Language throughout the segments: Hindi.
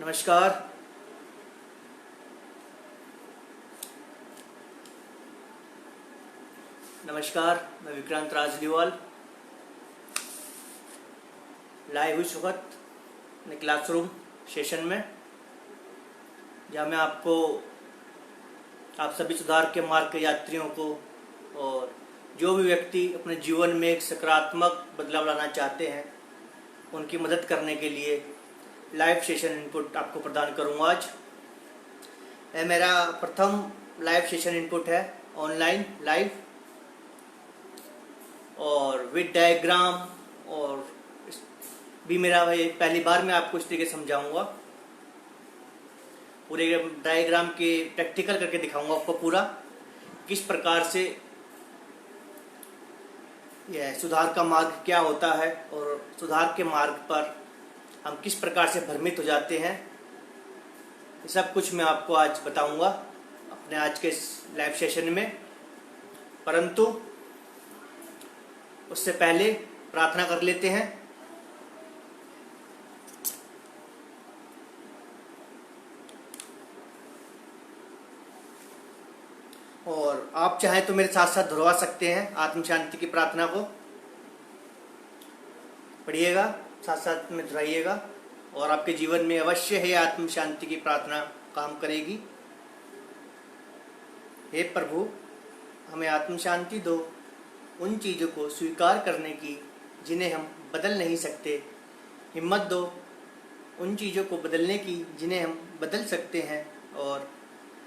नमस्कार। मैं विक्रांत राजलीवाल लाइव हुई इस वक्त अपने क्लासरूम सेशन में, जहाँ मैं आप सभी सुधार के मार्ग के यात्रियों को और जो भी व्यक्ति अपने जीवन में एक सकारात्मक बदलाव लाना चाहते हैं उनकी मदद करने के लिए लाइव सेशन इनपुट आपको प्रदान करूँगा। आज यह मेरा प्रथम लाइव सेशन इनपुट है, ऑनलाइन लाइव और विद डायग्राम, और भी मेरा पहली बार मैं आपको इस तरीके से समझाऊंगा। पूरे डायग्राम के प्रैक्टिकल करके दिखाऊंगा आपको पूरा किस प्रकार से यह सुधार का मार्ग क्या होता है और सुधार के मार्ग पर हम किस प्रकार से भ्रमित हो जाते हैं। ये सब कुछ मैं आपको आज बताऊंगा अपने आज के लाइव सेशन में। परंतु उससे पहले प्रार्थना कर लेते हैं। और आप चाहें तो मेरे साथ साथ दोहरा सकते हैं आत्म शांति की प्रार्थना को। पढ़िएगा, साथ साथ में दोहराइएगा और आपके जीवन में अवश्य है आत्म शांति की प्रार्थना काम करेगी। हे प्रभु, हमें आत्म शांति दो, उन चीज़ों को स्वीकार करने की जिन्हें हम बदल नहीं सकते। हिम्मत दो उन चीज़ों को बदलने की जिन्हें हम बदल सकते हैं, और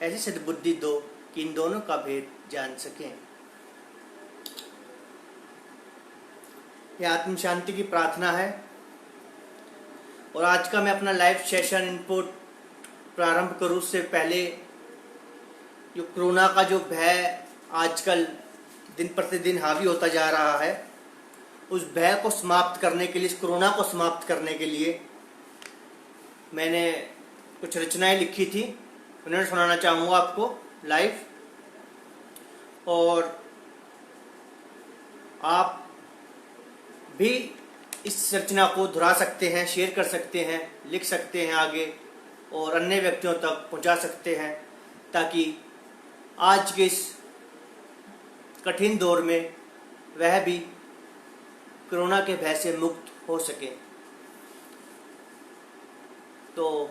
ऐसी सद्बुद्धि दो कि इन दोनों का भेद जान सकें। यह आत्म शांति की प्रार्थना है। और आज का मैं अपना लाइव सेशन इनपुट प्रारंभ करूं उससे पहले जो कोरोना का जो भय आजकल दिन प्रतिदिन हावी होता जा रहा है, उस भय को समाप्त करने के लिए, इस कोरोना को समाप्त करने के लिए मैंने कुछ रचनाएं लिखी थी, उन्हें सुनाना चाहूँगा आपको लाइव। और आप भी इस रचना को दोहरा सकते हैं, शेयर कर सकते हैं, लिख सकते हैं आगे और अन्य व्यक्तियों तक पहुंचा सकते हैं, ताकि आज के इस कठिन दौर में वह भी कोरोना के भय से मुक्त हो सके। तो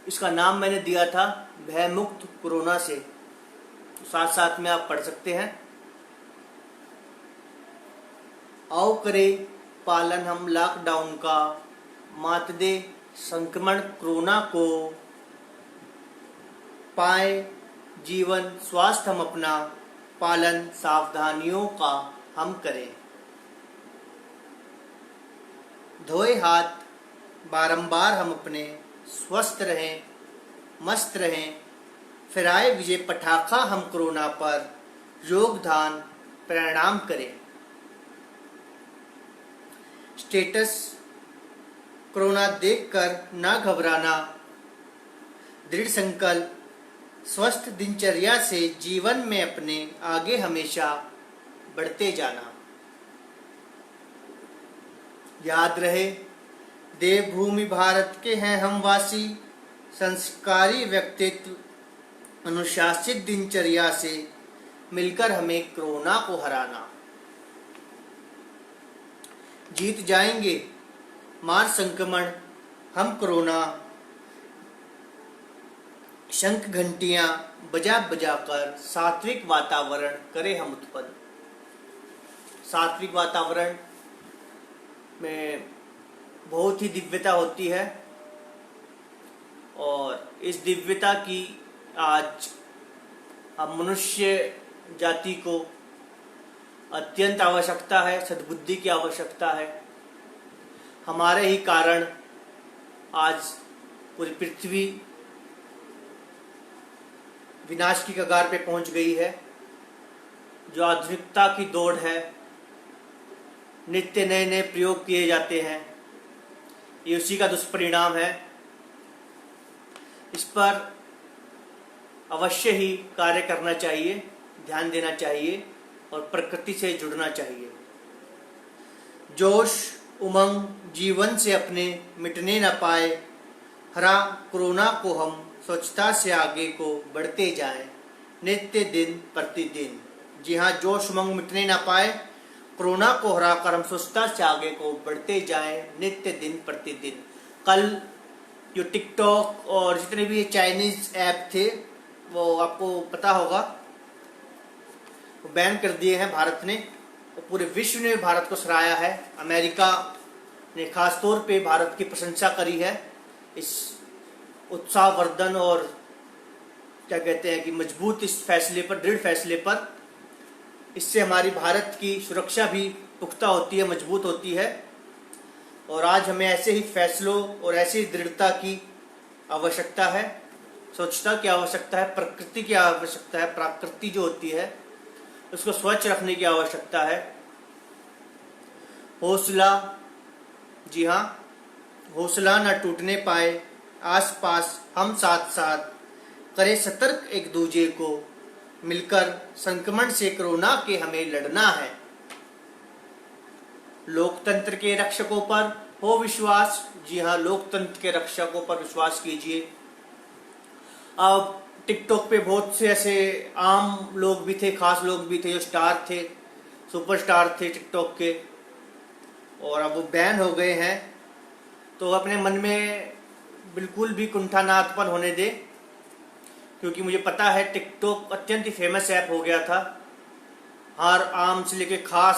इसका नाम मैंने दिया था भय मुक्त कोरोना से। तो साथ साथ में आप पढ़ सकते हैं। आओ करे पालन हम लॉकडाउन का, मात दे संक्रमण कोरोना को, पाए जीवन स्वास्थ्य हम अपना, पालन सावधानियों का हम करें। धोए हाथ बारंबार हम अपने, स्वस्थ रहें मस्त रहें, फिराए विजय पटाखा हम कोरोना पर, योगदान प्रणाम करें। स्टेटस कोरोना देखकर ना घबराना, दृढ़ संकल्प स्वस्थ दिनचर्या से जीवन में अपने आगे हमेशा बढ़ते जाना। याद रहे देवभूमि भारत के हैं हम वासी, संस्कारी व्यक्तित्व अनुशासित दिनचर्या से मिलकर हमें कोरोना को हराना। जीत जाएंगे मार संक्रमण हम कोरोना, शंख घंटियां बजा बजा कर सात्विक वातावरण करें हम उत्पन्न। सात्विक वातावरण में बहुत ही दिव्यता होती है, और इस दिव्यता की आज हम मनुष्य जाति को अत्यंत आवश्यकता है, सद्बुद्धि की आवश्यकता है। हमारे ही कारण आज पूरी पृथ्वी विनाश की कगार पे पहुंच गई है। जो आधुनिकता की दौड़ है, नित्य नए नए प्रयोग किए जाते हैं, ये उसी का दुष्परिणाम है। इस पर अवश्य ही कार्य करना चाहिए, ध्यान देना चाहिए और प्रकृति से जुड़ना चाहिए। जोश उमंग जीवन से अपने मिटने न पाए, हरा कोरोना को हम स्वच्छता से आगे को बढ़ते जाएं नित्य दिन प्रतिदिन। जी हाँ, जोश उमंग मिटने ना पाए, कोरोना को हराकर हम स्वच्छता से आगे को बढ़ते जाएं नित्य दिन प्रतिदिन। कल जो टिकटॉक और जितने भी चाइनीज ऐप थे वो आपको पता होगा वो बैन कर दिए हैं भारत ने, और पूरे विश्व ने भारत को सराहा है। अमेरिका ने खास तौर पे भारत की प्रशंसा करी है इस उत्साहवर्धन और क्या कहते हैं कि मजबूत इस फैसले पर, दृढ़ फैसले पर। इससे हमारी भारत की सुरक्षा भी पुख्ता होती है, मजबूत होती है। और आज हमें ऐसे ही फैसलों और ऐसी दृढ़ता की आवश्यकता है, स्वच्छता की आवश्यकता है, प्रकृति की आवश्यकता है, प्रकृति जो होती है उसको स्वच्छ रखने की आवश्यकता है। हौसला, जी हाँ, हौसला न टूटने पाए, आसपास हम साथ साथ करें सतर्क एक दूजे को, मिलकर संक्रमण से कोरोना के हमें लड़ना है। लोकतंत्र के रक्षकों पर हो विश्वास, जी हाँ, लोकतंत्र के रक्षकों पर विश्वास कीजिए। अब टिकटॉक पे बहुत से ऐसे आम लोग भी थे, खास लोग भी थे, जो स्टार थे, सुपरस्टार थे टिकटॉक के, और अब वो बैन हो गए हैं। तो अपने मन में बिल्कुल भी कुंठा ना उत्पन्न होने दे, क्योंकि मुझे पता है टिकटॉक अत्यंत ही फेमस ऐप हो गया था। हर आम से लेके खास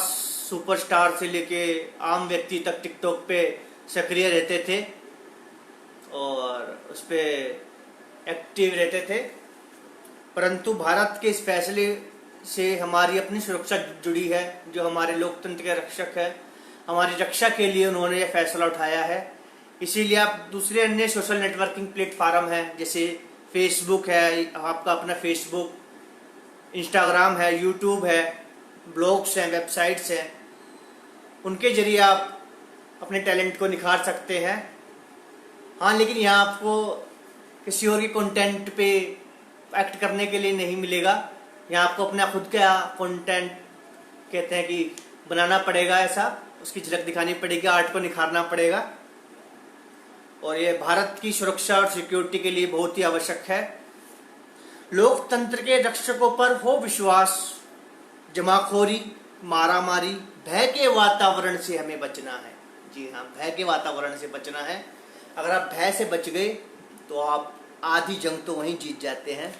सुपरस्टार से लेके आम व्यक्ति तक टिकटॉक पे सक्रिय रहते थे और उस पर एक्टिव रहते थे। परंतु भारत के इस फैसले से हमारी अपनी सुरक्षा जुड़ी है। जो हमारे लोकतंत्र के रक्षक है, हमारी रक्षा के लिए उन्होंने यह फैसला उठाया है। इसीलिए आप दूसरे अन्य सोशल नेटवर्किंग प्लेटफॉर्म है, जैसे फेसबुक है, आपका अपना फेसबुक, इंस्टाग्राम है, यूट्यूब है, ब्लॉग्स हैं, वेबसाइट्स हैं, उनके जरिए आप अपने टैलेंट को निखार सकते हैं। हाँ, लेकिन यहाँ आपको किसी और के कंटेंट पे एक्ट करने के लिए नहीं मिलेगा। यहाँ आपको अपना खुद का कंटेंट कहते हैं कि बनाना पड़ेगा, ऐसा उसकी झलक दिखानी पड़ेगी, आर्ट को निखारना पड़ेगा। और ये भारत की सुरक्षा और सिक्योरिटी के लिए बहुत ही आवश्यक है। लोकतंत्र के रक्षकों पर हो विश्वास, जमाखोरी, मारामारी, भय के वातावरण से हमें बचना है। जी हाँ, भय के वातावरण से बचना है। अगर आप भय से बच गए तो आप आधी जंग तो वहीं जीत जाते हैं।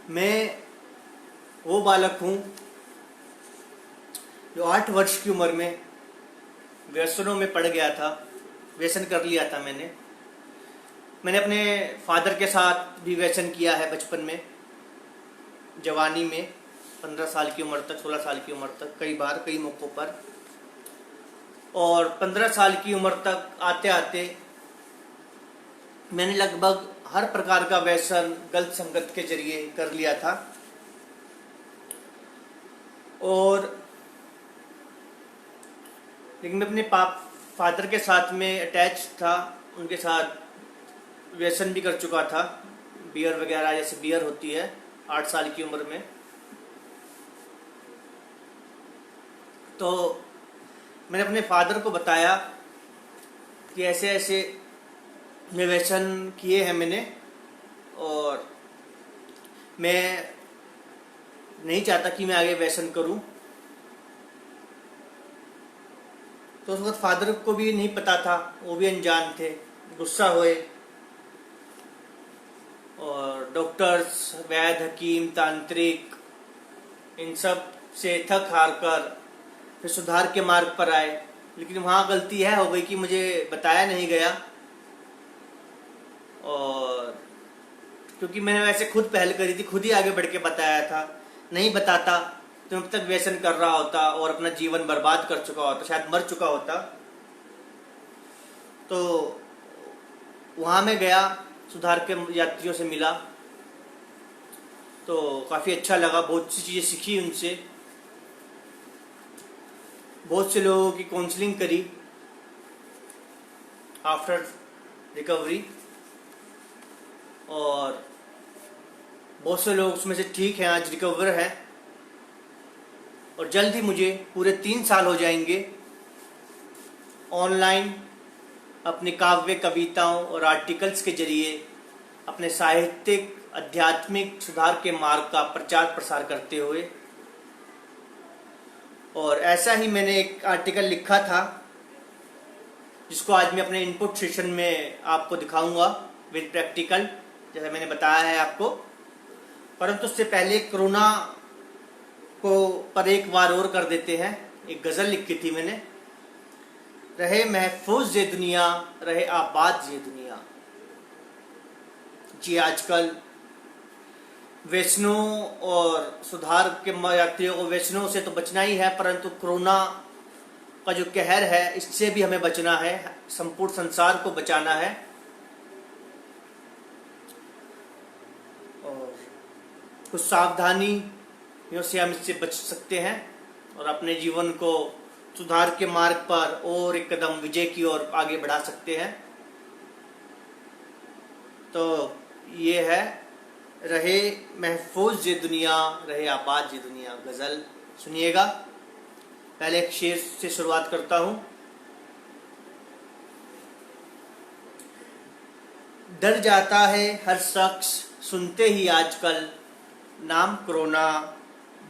मैं वो बालक हूँ जो 8 वर्ष की उम्र में व्यसनों में पड़ गया था, व्यसन कर लिया था मैंने अपने फादर के साथ भी व्यसन किया है बचपन में, जवानी में, 15 साल की उम्र तक, 16 साल की उम्र तक, कई बार, कई मौक़ों पर। और 15 साल की उम्र तक आते आते मैंने लगभग हर प्रकार का व्यसन गलत संगत के जरिए कर लिया था। और लेकिन मैं अपने फादर के साथ में अटैच था, उनके साथ व्यसन भी कर चुका था, बियर वगैरह, जैसे बियर होती है 8 साल की उम्र में। तो मैंने अपने फादर को बताया कि ऐसे ऐसे मैं व्यसन किए हैं मैंने, और मैं नहीं चाहता कि मैं आगे व्यसन करूं। तो उस वक्त फादर को भी नहीं पता था, वो भी अनजान थे, गुस्सा हुए और डॉक्टर्स, वैद्य, हकीम, तांत्रिक, इन सब से थक हार कर फिर सुधार के मार्ग पर आए। लेकिन वहाँ गलती है हो गई कि मुझे बताया नहीं गया, और क्योंकि मैंने वैसे खुद पहल करी थी, खुद ही आगे बढ़ के बताया था। नहीं बताता तो अब तक व्यसन कर रहा होता और अपना जीवन बर्बाद कर चुका होता, शायद मर चुका होता। तो वहाँ मैं गया, सुधार के यात्रियों से मिला, तो काफ़ी अच्छा लगा, बहुत सी चीज़ें सीखी उनसे, बहुत से लोगों की काउंसलिंग करी आफ्टर रिकवरी। और बहुत से लोग उसमें से ठीक हैं, आज रिकवर हैं, और जल्द ही मुझे पूरे 3 साल हो जाएंगे ऑनलाइन अपने काव्य, कविताओं और आर्टिकल्स के जरिए अपने साहित्यिक आध्यात्मिक सुधार के मार्ग का प्रचार प्रसार करते हुए। और ऐसा ही मैंने एक आर्टिकल लिखा था जिसको आज मैं अपने इनपुट सेशन में आपको दिखाऊंगा विद प्रैक्टिकल, जैसा मैंने बताया है आपको। परंतु उससे पहले कोरोना को पर एक बार और कर देते हैं। एक गज़ल लिखी थी मैंने, रहे महफूज ये दुनिया, रहे आबाद ये दुनिया। जी, आजकल वैष्णव और सुधार के यात्रियों को वैष्णव से तो बचना ही है, परंतु कोरोना का जो कहर है इससे भी हमें बचना है, संपूर्ण संसार को बचाना है। और कुछ सावधानियों से हम इससे बच सकते हैं और अपने जीवन को सुधार के मार्ग पर और एक कदम विजय की ओर आगे बढ़ा सकते हैं। तो ये है, रहे महफूज ये दुनिया, रहे आबाद ये दुनिया। गजल सुनिएगा। पहले एक शेर से शुरुआत करता हूं। डर जाता है हर शख्स सुनते ही आजकल नाम कोरोना,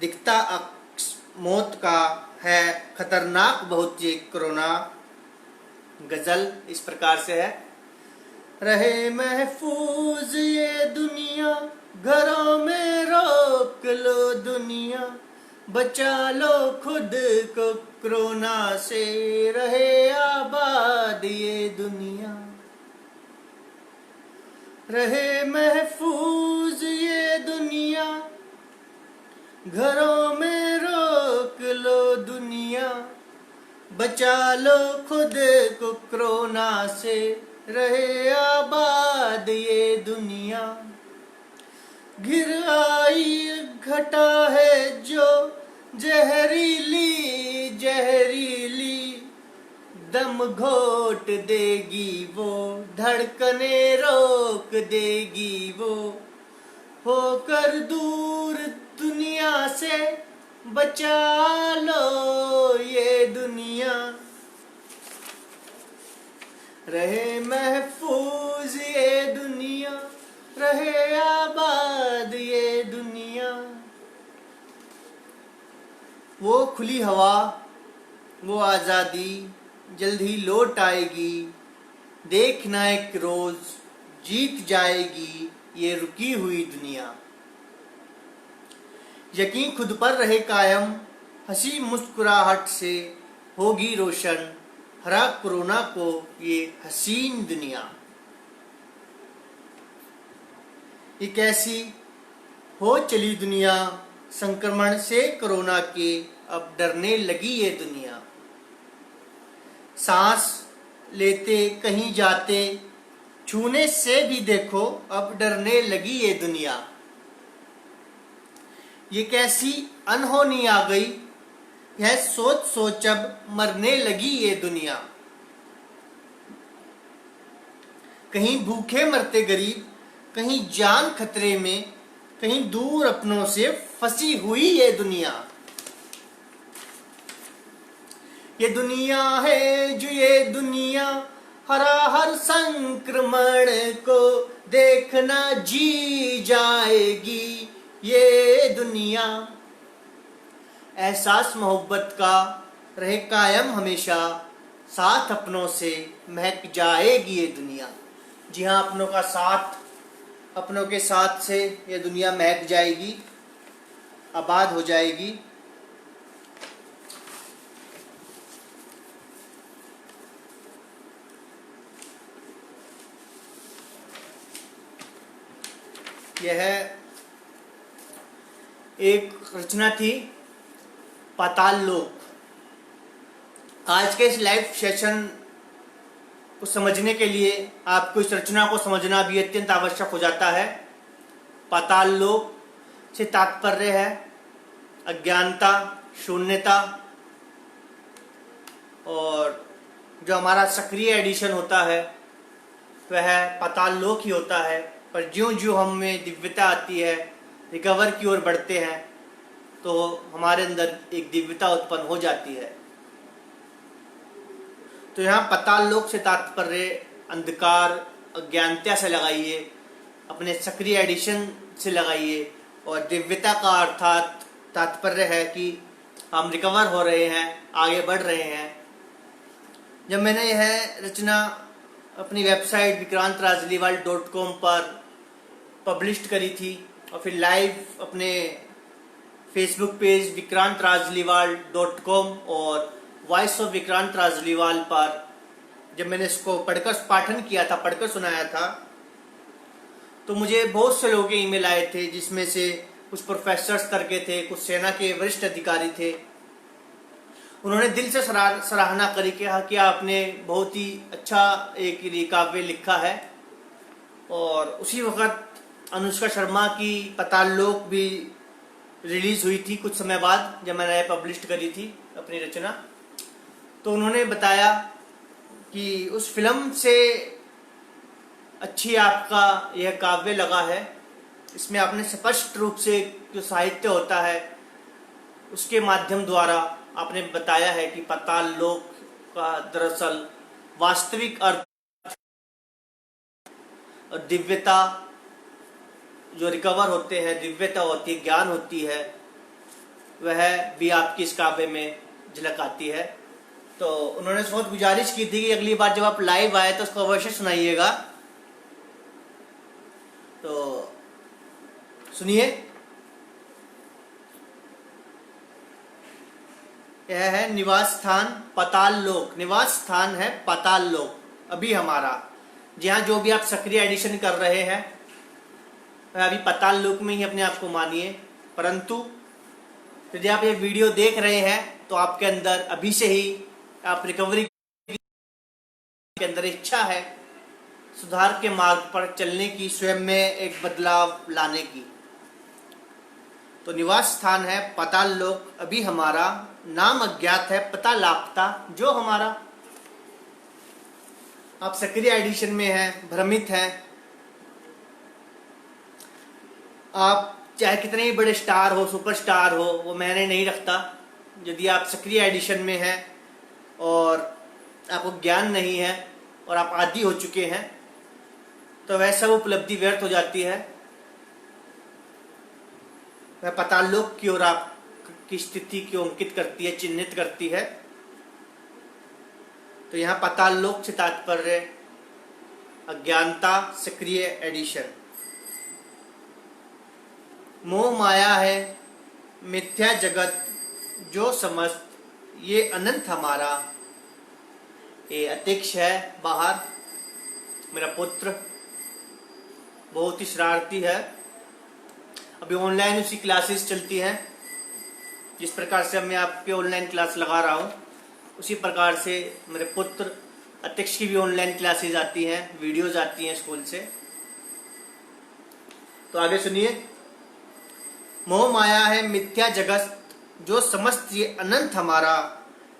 दिखता अक्स मौत का है खतरनाक बहुत ये कोरोना। गजल इस प्रकार से है, रहे महफूज ये दुनिया, घरों में रोक लो दुनिया, बचा लो खुद को कोरोना से, रहे आबाद ये दुनिया। रहे महफूज ये दुनिया, घरों में रोक लो दुनिया, बचा लो खुद को कोरोना से, रहे आबाद ये दुनिया। घिर आई घटा है जो जहरीली जहरीली, दम घोट देगी वो, धड़कने रोक देगी वो, होकर दूर दुनिया से बचा लो ये दुनिया। रहे महफूज ये दुनिया, रहे आबाद ये दुनिया। वो खुली हवा, वो आज़ादी जल्द ही लौट आएगी, देखना एक रोज जीत जाएगी ये रुकी हुई दुनिया। यकीन खुद पर रहे कायम, हंसी मुस्कुराहट से होगी रोशन, हरा कोरोना को ये हसीन दुनिया। ये कैसी हो चली दुनिया, संक्रमण से कोरोना के अब डरने लगी ये दुनिया। सांस लेते कहीं जाते, छूने से भी देखो अब डरने लगी ये दुनिया। ये कैसी अनहोनी आ गई, यह सोच सोच अब मरने लगी ये दुनिया। कहीं भूखे मरते गरीब, कहीं जान खतरे में, कहीं दूर अपनों से फंसी हुई ये दुनिया। ये दुनिया है जो ये दुनिया, हर संक्रमण को देखना जी जाएगी ये दुनिया। एहसास मोहब्बत का रहे कायम हमेशा, साथ अपनों से महक जाएगी ये दुनिया। जी हाँ, अपनों का साथ, अपनों के साथ से ये दुनिया महक जाएगी, आबाद हो जाएगी। यह एक रचना थी पाताल लोक। आज के इस लाइव सेशन को समझने के लिए आपको इस रचना को समझना भी अत्यंत आवश्यक हो जाता है। पाताल लोक से तात्पर्य है अज्ञानता, शून्यता, और जो हमारा सक्रिय एडिशन होता है वह पाताल लोक ही होता है। पर ज्यों ज्यों हम में दिव्यता आती है, रिकवर की ओर बढ़ते हैं, तो हमारे अंदर एक दिव्यता उत्पन्न हो जाती है। तो यहाँ पाताल लोक से तात्पर्य अंधकार अज्ञानता से लगाइए, अपने सक्रिय एडिशन से लगाइए, और दिव्यता का अर्थात तात्पर्य है कि हम रिकवर हो रहे हैं, आगे बढ़ रहे हैं। जब मैंने यह रचना अपनी वेबसाइट vikrantRajliwal.com पर पब्लिश करी थी और फिर लाइव अपने फेसबुक पेज vikrantRajliwal.com और वॉइस ऑफ विक्रांत राजलीवाल पर जब मैंने इसको पढ़कर पाठन किया था, पढ़कर सुनाया था, तो मुझे बहुत से लोगों के ईमेल आए थे, जिसमें से कुछ प्रोफेसर स्तर के थे, कुछ सेना के वरिष्ठ अधिकारी थे। उन्होंने दिल से सराहना करी कि आपने बहुत ही अच्छा एक काव्य लिखा है। और उसी वक्त अनुष्का शर्मा की पाताल लोक भी रिलीज हुई थी कुछ समय बाद, जब मैंने पब्लिश करी थी अपनी रचना। तो उन्होंने बताया कि उस फिल्म से अच्छी आपका यह काव्य लगा है। इसमें आपने स्पष्ट रूप से जो साहित्य होता है उसके माध्यम द्वारा आपने बताया है कि पाताल लोक का दरअसल वास्तविक अर्थ और दिव्यता जो रिकवर होते हैं, दिव्यता होती है, ज्ञान होती है, वह भी आपकी इस काव्य में झलक आती है। तो उन्होंने बहुत गुजारिश की थी कि अगली बार जब आप लाइव आए तो उसको अवश्य सुनाइएगा। तो सुनिए, यह है निवास स्थान पाताल लोक। निवास स्थान है पाताल लोक अभी हमारा। जहाँ जो भी आप सक्रिय एडिशन कर रहे हैं अभी पाताल लोक में ही अपने आप को मानिए। परंतु यदि आप ये वीडियो देख रहे हैं तो आपके अंदर अभी से ही आप रिकवरी के अंदर इच्छा है सुधार के मार्ग पर चलने की, स्वयं में एक बदलाव लाने की। तो निवास स्थान है पाताल लोक अभी हमारा, नाम अज्ञात है पता लापता जो हमारा। आप सक्रिय एडिशन में हैं, भ्रमित हैं। आप चाहे कितने ही बड़े स्टार हो, सुपरस्टार हो, वो मायने नहीं रखता। यदि आप सक्रिय एडिशन में हैं और आपको ज्ञान नहीं है और आप आदी हो चुके हैं, तो वह सब उपलब्धि व्यर्थ हो जाती है। वह पाताल लोक की ओर आपकी स्थिति को अंकित करती है, चिन्हित करती है। तो यहाँ पाताल लोक से तात्पर्य अज्ञानता, सक्रिय एडिशन। मोह माया है मिथ्या जगत जो समस्त, ये अनंत हमारा। ये अतिक्ष है बाहर, मेरा पुत्र बहुत ही शरारती है। अभी ऑनलाइन उसी क्लासेस चलती हैं। जिस प्रकार से मैं आपके ऑनलाइन क्लास लगा रहा हूँ, उसी प्रकार से मेरे पुत्र अतिक्ष की भी ऑनलाइन क्लासेस आती हैं, वीडियोज आती हैं स्कूल से। तो आगे सुनिए। मोह माया है मिथ्या जगत जो समस्त, ये अनंत हमारा।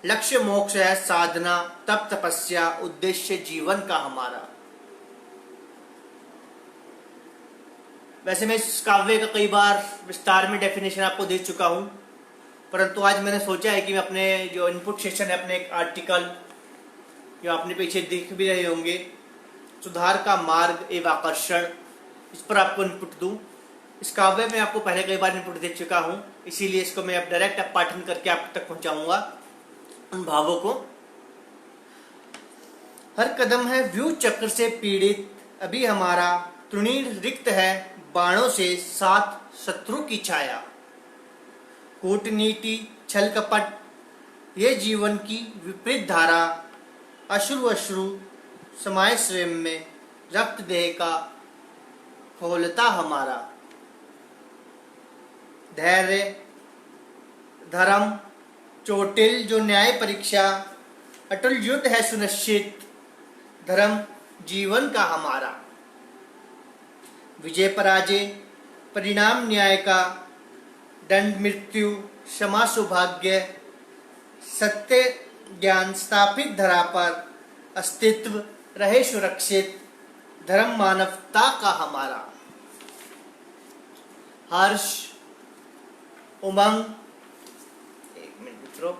लक्ष्य मोक्ष है साधना, तप तपस्या, उद्देश्य जीवन का हमारा। वैसे मैं इस काव्य का कई बार विस्तार में डेफिनेशन आपको दे चुका हूं, परंतु आज मैंने सोचा है कि मैं अपने जो इनपुट सेशन है, अपने एक आर्टिकल जो आपने पीछे देख भी रहे होंगे, सुधार का मार्ग एवं आकर्षण, इस पर आपको इनपुट दूं। इस काव्य में आपको पहले कई बार इनपुट दे चुका हूं, इसीलिए इसको मैं अब डायरेक्ट पाठन करके आप तक पहुंचाऊंगा उन भावों को। हर कदम है व्यू चक्र से पीड़ित अभी हमारा। तृणीर रिक्त है बाणों से साथ शत्रु की छाया। कूटनीति छल कपट ये जीवन की विपरीत धारा। अश्रु अश्रु समाये स्वयं में, रक्त देह का खोलता हमारा। धैर्य धर्म चोटिल जो न्याय परीक्षा। अटल युद्ध है सुनिश्चित, धर्म जीवन का हमारा। विजय पराजय परिणाम न्याय का। दंड मृत्यु क्षमा सौभाग्य। सत्य ज्ञान स्थापित धरा पर, अस्तित्व रहे सुरक्षित। धर्म मानवता का हमारा। हर्ष, उमंग, एक मिनट मित्रों,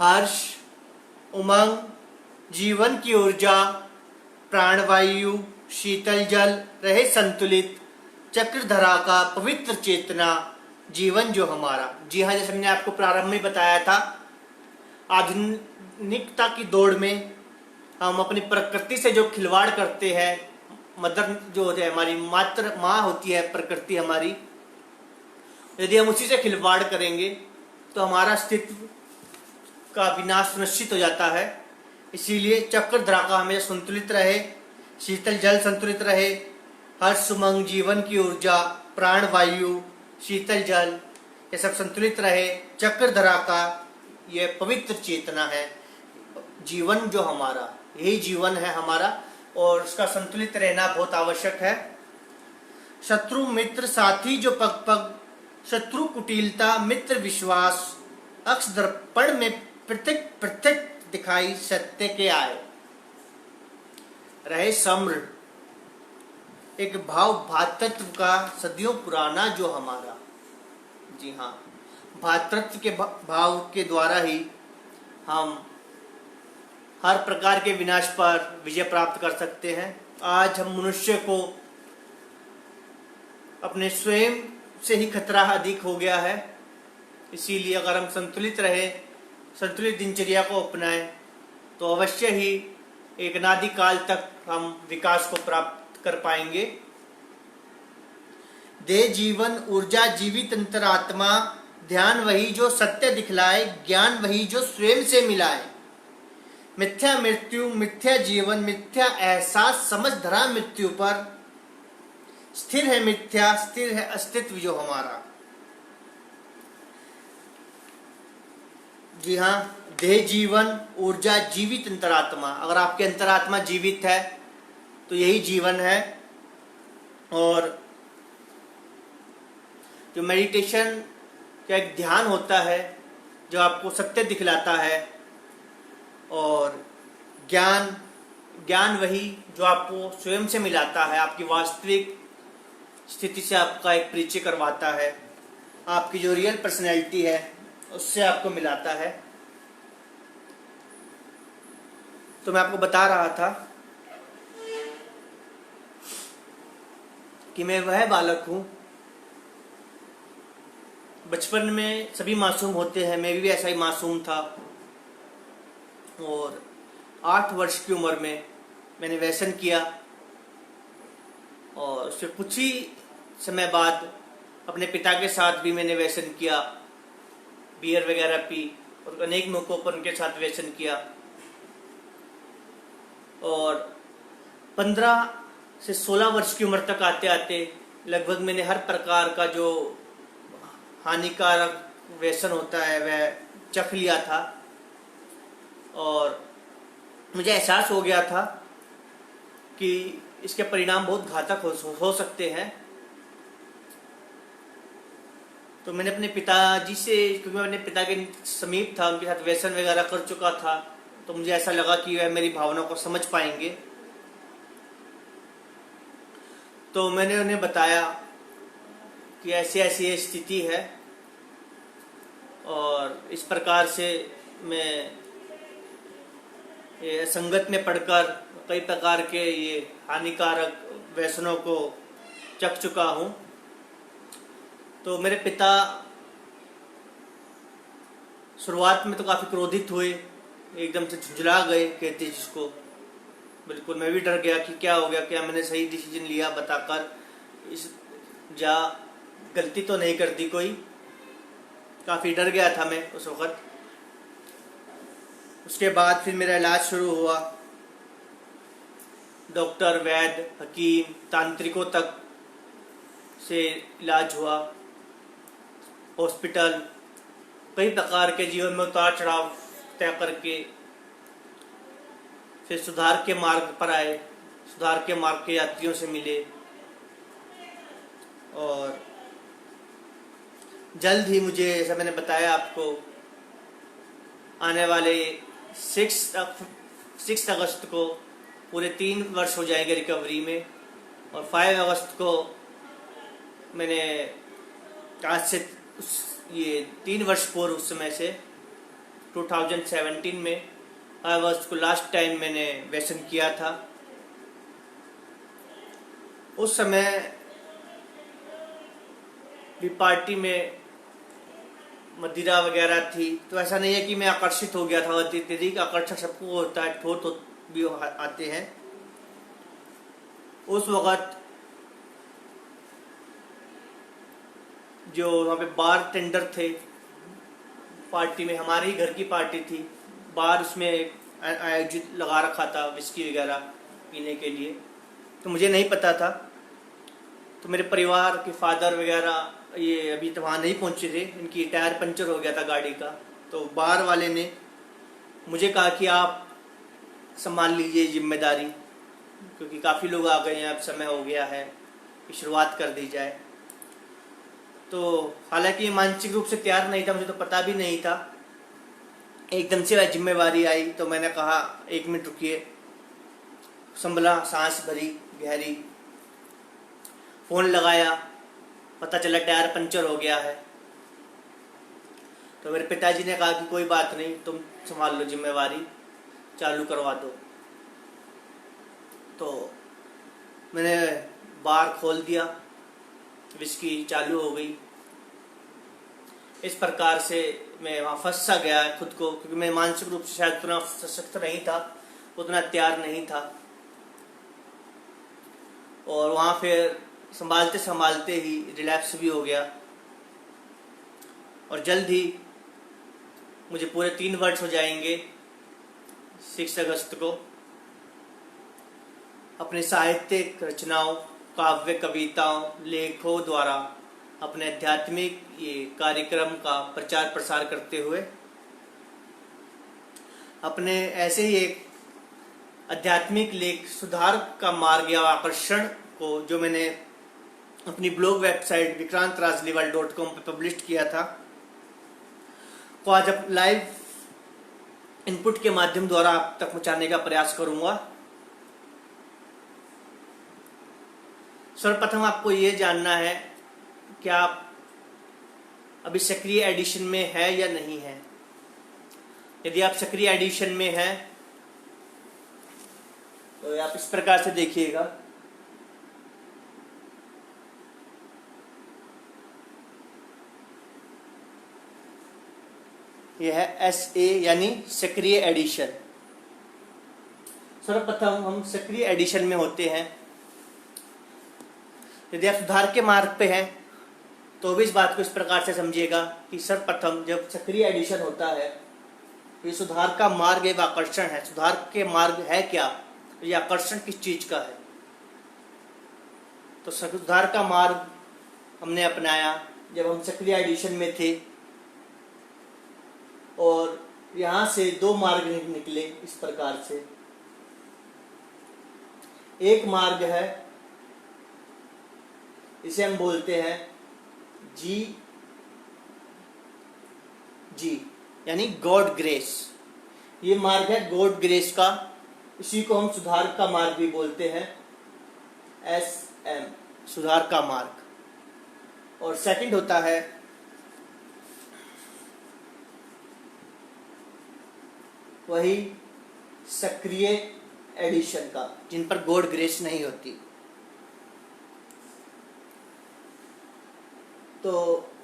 हर्ष, उमंग, जीवन की ऊर्जा, प्राणवायु, शीतल जल रहे संतुलित, चक्रधरा का पवित्र चेतना, जीवन जो हमारा। जी हाँ, जैसे मैंने आपको प्रारंभ में बताया था, आधुनिकता की दौड़ में हम अपनी प्रकृति से जो खिलवाड़ करते हैं, मदर जो होती है हमारी मात्र माँ होती है प्रकृति हमारी, यदि हम उसी से खिलवाड़ करेंगे तो हमारा अस्तित्व का विनाश सुनिश्चित हो जाता है। इसीलिए चक्रधरा का हमें संतुलित रहे, शीतल जल संतुलित रहे, हर्ष उमंग, जीवन की ऊर्जा, प्राण वायु, शीतल जल, ये सब संतुलित रहे। चक्रधरा का ये पवित्र चेतना है, जीवन जो हमारा, यही जीवन है हमारा, और उसका संतुलित रहना बहुत आवश्यक है। शत्रु मित्र साथी जो पग पग, शत्रु कुटिलता मित्र विश्वास, अक्ष दर्पण में पृथक पृथक दिखाई सत्य के आए। रहे सम्र, एक भाव भातृत्व का सदियों पुराना जो हमारा। जी हाँ, भातृत्व के भाव के द्वारा ही हम हर प्रकार के विनाश पर विजय प्राप्त कर सकते हैं। आज हम मनुष्य को अपने स्वयं से ही खतरा अधिक हो गया है। इसीलिए अगर हम संतुलित रहे, संतुलित दिनचर्या को अपनाएं, तो अवश्य ही एक अनादि काल तक हम विकास को प्राप्त कर पाएंगे। दे जीवन ऊर्जा जीवित अंतरात्मा, ध्यान वही जो सत्य दिखलाए, ज्ञान वही जो स्वयं से मिलाए। मिथ्या मृत्यु, मिथ्या जीवन, मिथ्या एहसास, समझ धरा मृत्यु पर, स्थिर है मिथ्या, स्थिर है अस्तित्व जो हमारा। जी हाँ, देह जीवन ऊर्जा जीवित अंतरात्मा। अगर आपके अंतरात्मा जीवित है तो यही जीवन है। और जो मेडिटेशन का एक ध्यान होता है जो आपको सत्य दिखलाता है, और ज्ञान वही जो आपको स्वयं से मिलाता है, आपकी वास्तविक स्थिति से आपका एक परिचय करवाता है, आपकी जो रियल पर्सनैलिटी है उससे आपको मिलाता है। तो मैं आपको बता रहा था कि मैं वह बालक हूँ, बचपन में सभी मासूम होते हैं, मैं भी ऐसा ही मासूम था। और 8 वर्ष की उम्र में मैंने व्यसन किया, और उससे कुछ ही समय बाद अपने पिता के साथ भी मैंने व्यसन किया, बियर वगैरह पी, और अनेक मौकों पर उनके साथ व्यसन किया। और 15 से 16 वर्ष की उम्र तक आते आते लगभग मैंने हर प्रकार का जो हानिकारक व्यसन होता है वह चख लिया था, और मुझे एहसास हो गया था कि इसके परिणाम बहुत घातक हो सकते हैं। तो मैंने अपने पिताजी से, क्योंकि मैं अपने पिता के समीप था, उनके साथ व्यसन वगैरह कर चुका था, तो मुझे ऐसा लगा कि वह मेरी भावनाओं को समझ पाएंगे। तो मैंने उन्हें बताया कि ऐसी ऐसी ये स्थिति है, और इस प्रकार से मैं ये संगत में पढ़कर कई प्रकार के ये हानिकारक व्यसनों को चख चुका हूँ। तो मेरे पिता शुरुआत में तो काफ़ी क्रोधित हुए, एकदम से झुंझला गए, कहते जिसको। बिल्कुल मैं भी डर गया कि क्या हो गया, क्या मैंने सही डिसीजन लिया बताकर, इस जा गलती तो नहीं कर दी कोई। काफ़ी डर गया था मैं उस वक़्त। उसके बाद फिर मेरा इलाज शुरू हुआ, डॉक्टर, वैद्य, हकीम, तांत्रिकों तक से इलाज हुआ, हॉस्पिटल, कई प्रकार के जीवन में उतार चढ़ाव तय करके फिर सुधार के मार्ग पर आए, सुधार के मार्ग के यात्रियों से मिले, और जल्द ही मुझे, जैसा मैंने बताया आपको, आने वाले 6 अगस्त को पूरे 3 वर्ष हो जाएंगे रिकवरी में। और 5 अगस्त को मैंने आज से ये 3 वर्ष पूर्व उस समय से 2017 में 5 अगस्त को लास्ट टाइम मैंने व्यसन किया था। उस समय भी पार्टी में मदिरा वगैरह थी, तो ऐसा नहीं है कि मैं आकर्षित हो गया था। अत्यधिक आकर्षण सबको होता है, ठोट भी आते हैं। उस वक़्त जो वहाँ पे बार टेंडर थे पार्टी में, हमारे ही घर की पार्टी थी, बार उसमें आयोजित लगा रखा था विस्की वगैरह पीने के लिए, तो मुझे नहीं पता था। तो मेरे परिवार के फादर वगैरह ये अभी तो वहाँ नहीं पहुँचे थे, इनकी टायर पंचर हो गया था गाड़ी का। तो बार वाले ने मुझे कहा कि आप संभाल लीजिए जिम्मेदारी, क्योंकि काफ़ी लोग आ गए हैं, अब समय हो गया है कि शुरुआत कर दी जाए। तो हालांकि मानसिक रूप से तैयार नहीं था, मुझे तो पता भी नहीं था। एकदम से वह जिम्मेवारी आई तो मैंने कहा 1 मिनट रुकिए, संभला, सांस भरी गहरी, फ़ोन लगाया, पता चला टायर पंचर हो गया है। तो मेरे पिताजी ने कहा कि कोई बात नहीं, तुम संभाल लो जिम्मेवारी, चालू करवा दो। तो मैंने बार खोल दिया, विस्की चालू हो गई। इस प्रकार से मैं वहाँ फंस सा गया खुद को, क्योंकि मैं मानसिक रूप से शायद उतना सशक्त नहीं था, उतना तैयार नहीं था। और वहाँ फिर संभालते संभालते ही रिलैप्स भी हो गया। और जल्द ही मुझे पूरे 3 वर्ष हो जाएंगे 6 अगस्त को। अपने साहित्यिक रचनाओं, काव्य कविताओं, लेखों द्वारा अपने आध्यात्मिक ये कार्यक्रम का प्रचार प्रसार करते हुए अपने ऐसे ही एक आध्यात्मिक लेख सुधार का मार्ग या आकर्षण को, जो मैंने अपनी ब्लॉग वेबसाइट vikrantrazliwal.com पर पब्लिश किया था, को आज अब लाइव इनपुट के माध्यम द्वारा आप तक पहुंचाने का प्रयास करूंगा। सर्वप्रथम आपको ये जानना है कि आप अभी सक्रिय एडिशन में है या नहीं है। यदि आप सक्रिय एडिशन में हैं तो आप इस प्रकार से देखिएगा। यह है SA यानी सक्रिय एडिशन। सर्वप्रथम हम सक्रिय एडिशन में होते हैं। यदि आप सुधार के मार्ग पे हैं तो भी इस बात को इस प्रकार से समझिएगा कि सर्वप्रथम जब सक्रिय एडिशन होता है, ये सुधार का मार्ग एक आकर्षण है। सुधार के मार्ग है क्या, ये आकर्षण किस चीज का है। तो सुधार का मार्ग हमने अपनाया जब हम सक्रिय एडिशन में थे, और यहाँ से 2 मार्ग निकले इस प्रकार से। एक मार्ग है, इसे हम बोलते हैं जी यानी गॉड ग्रेस। ये मार्ग है गॉड ग्रेस का, इसी को हम सुधार का मार्ग भी बोलते हैं, SM सुधार का मार्ग। और सेकंड होता है वही सक्रिय एडिशन का, जिन पर गॉड ग्रेस नहीं होती। तो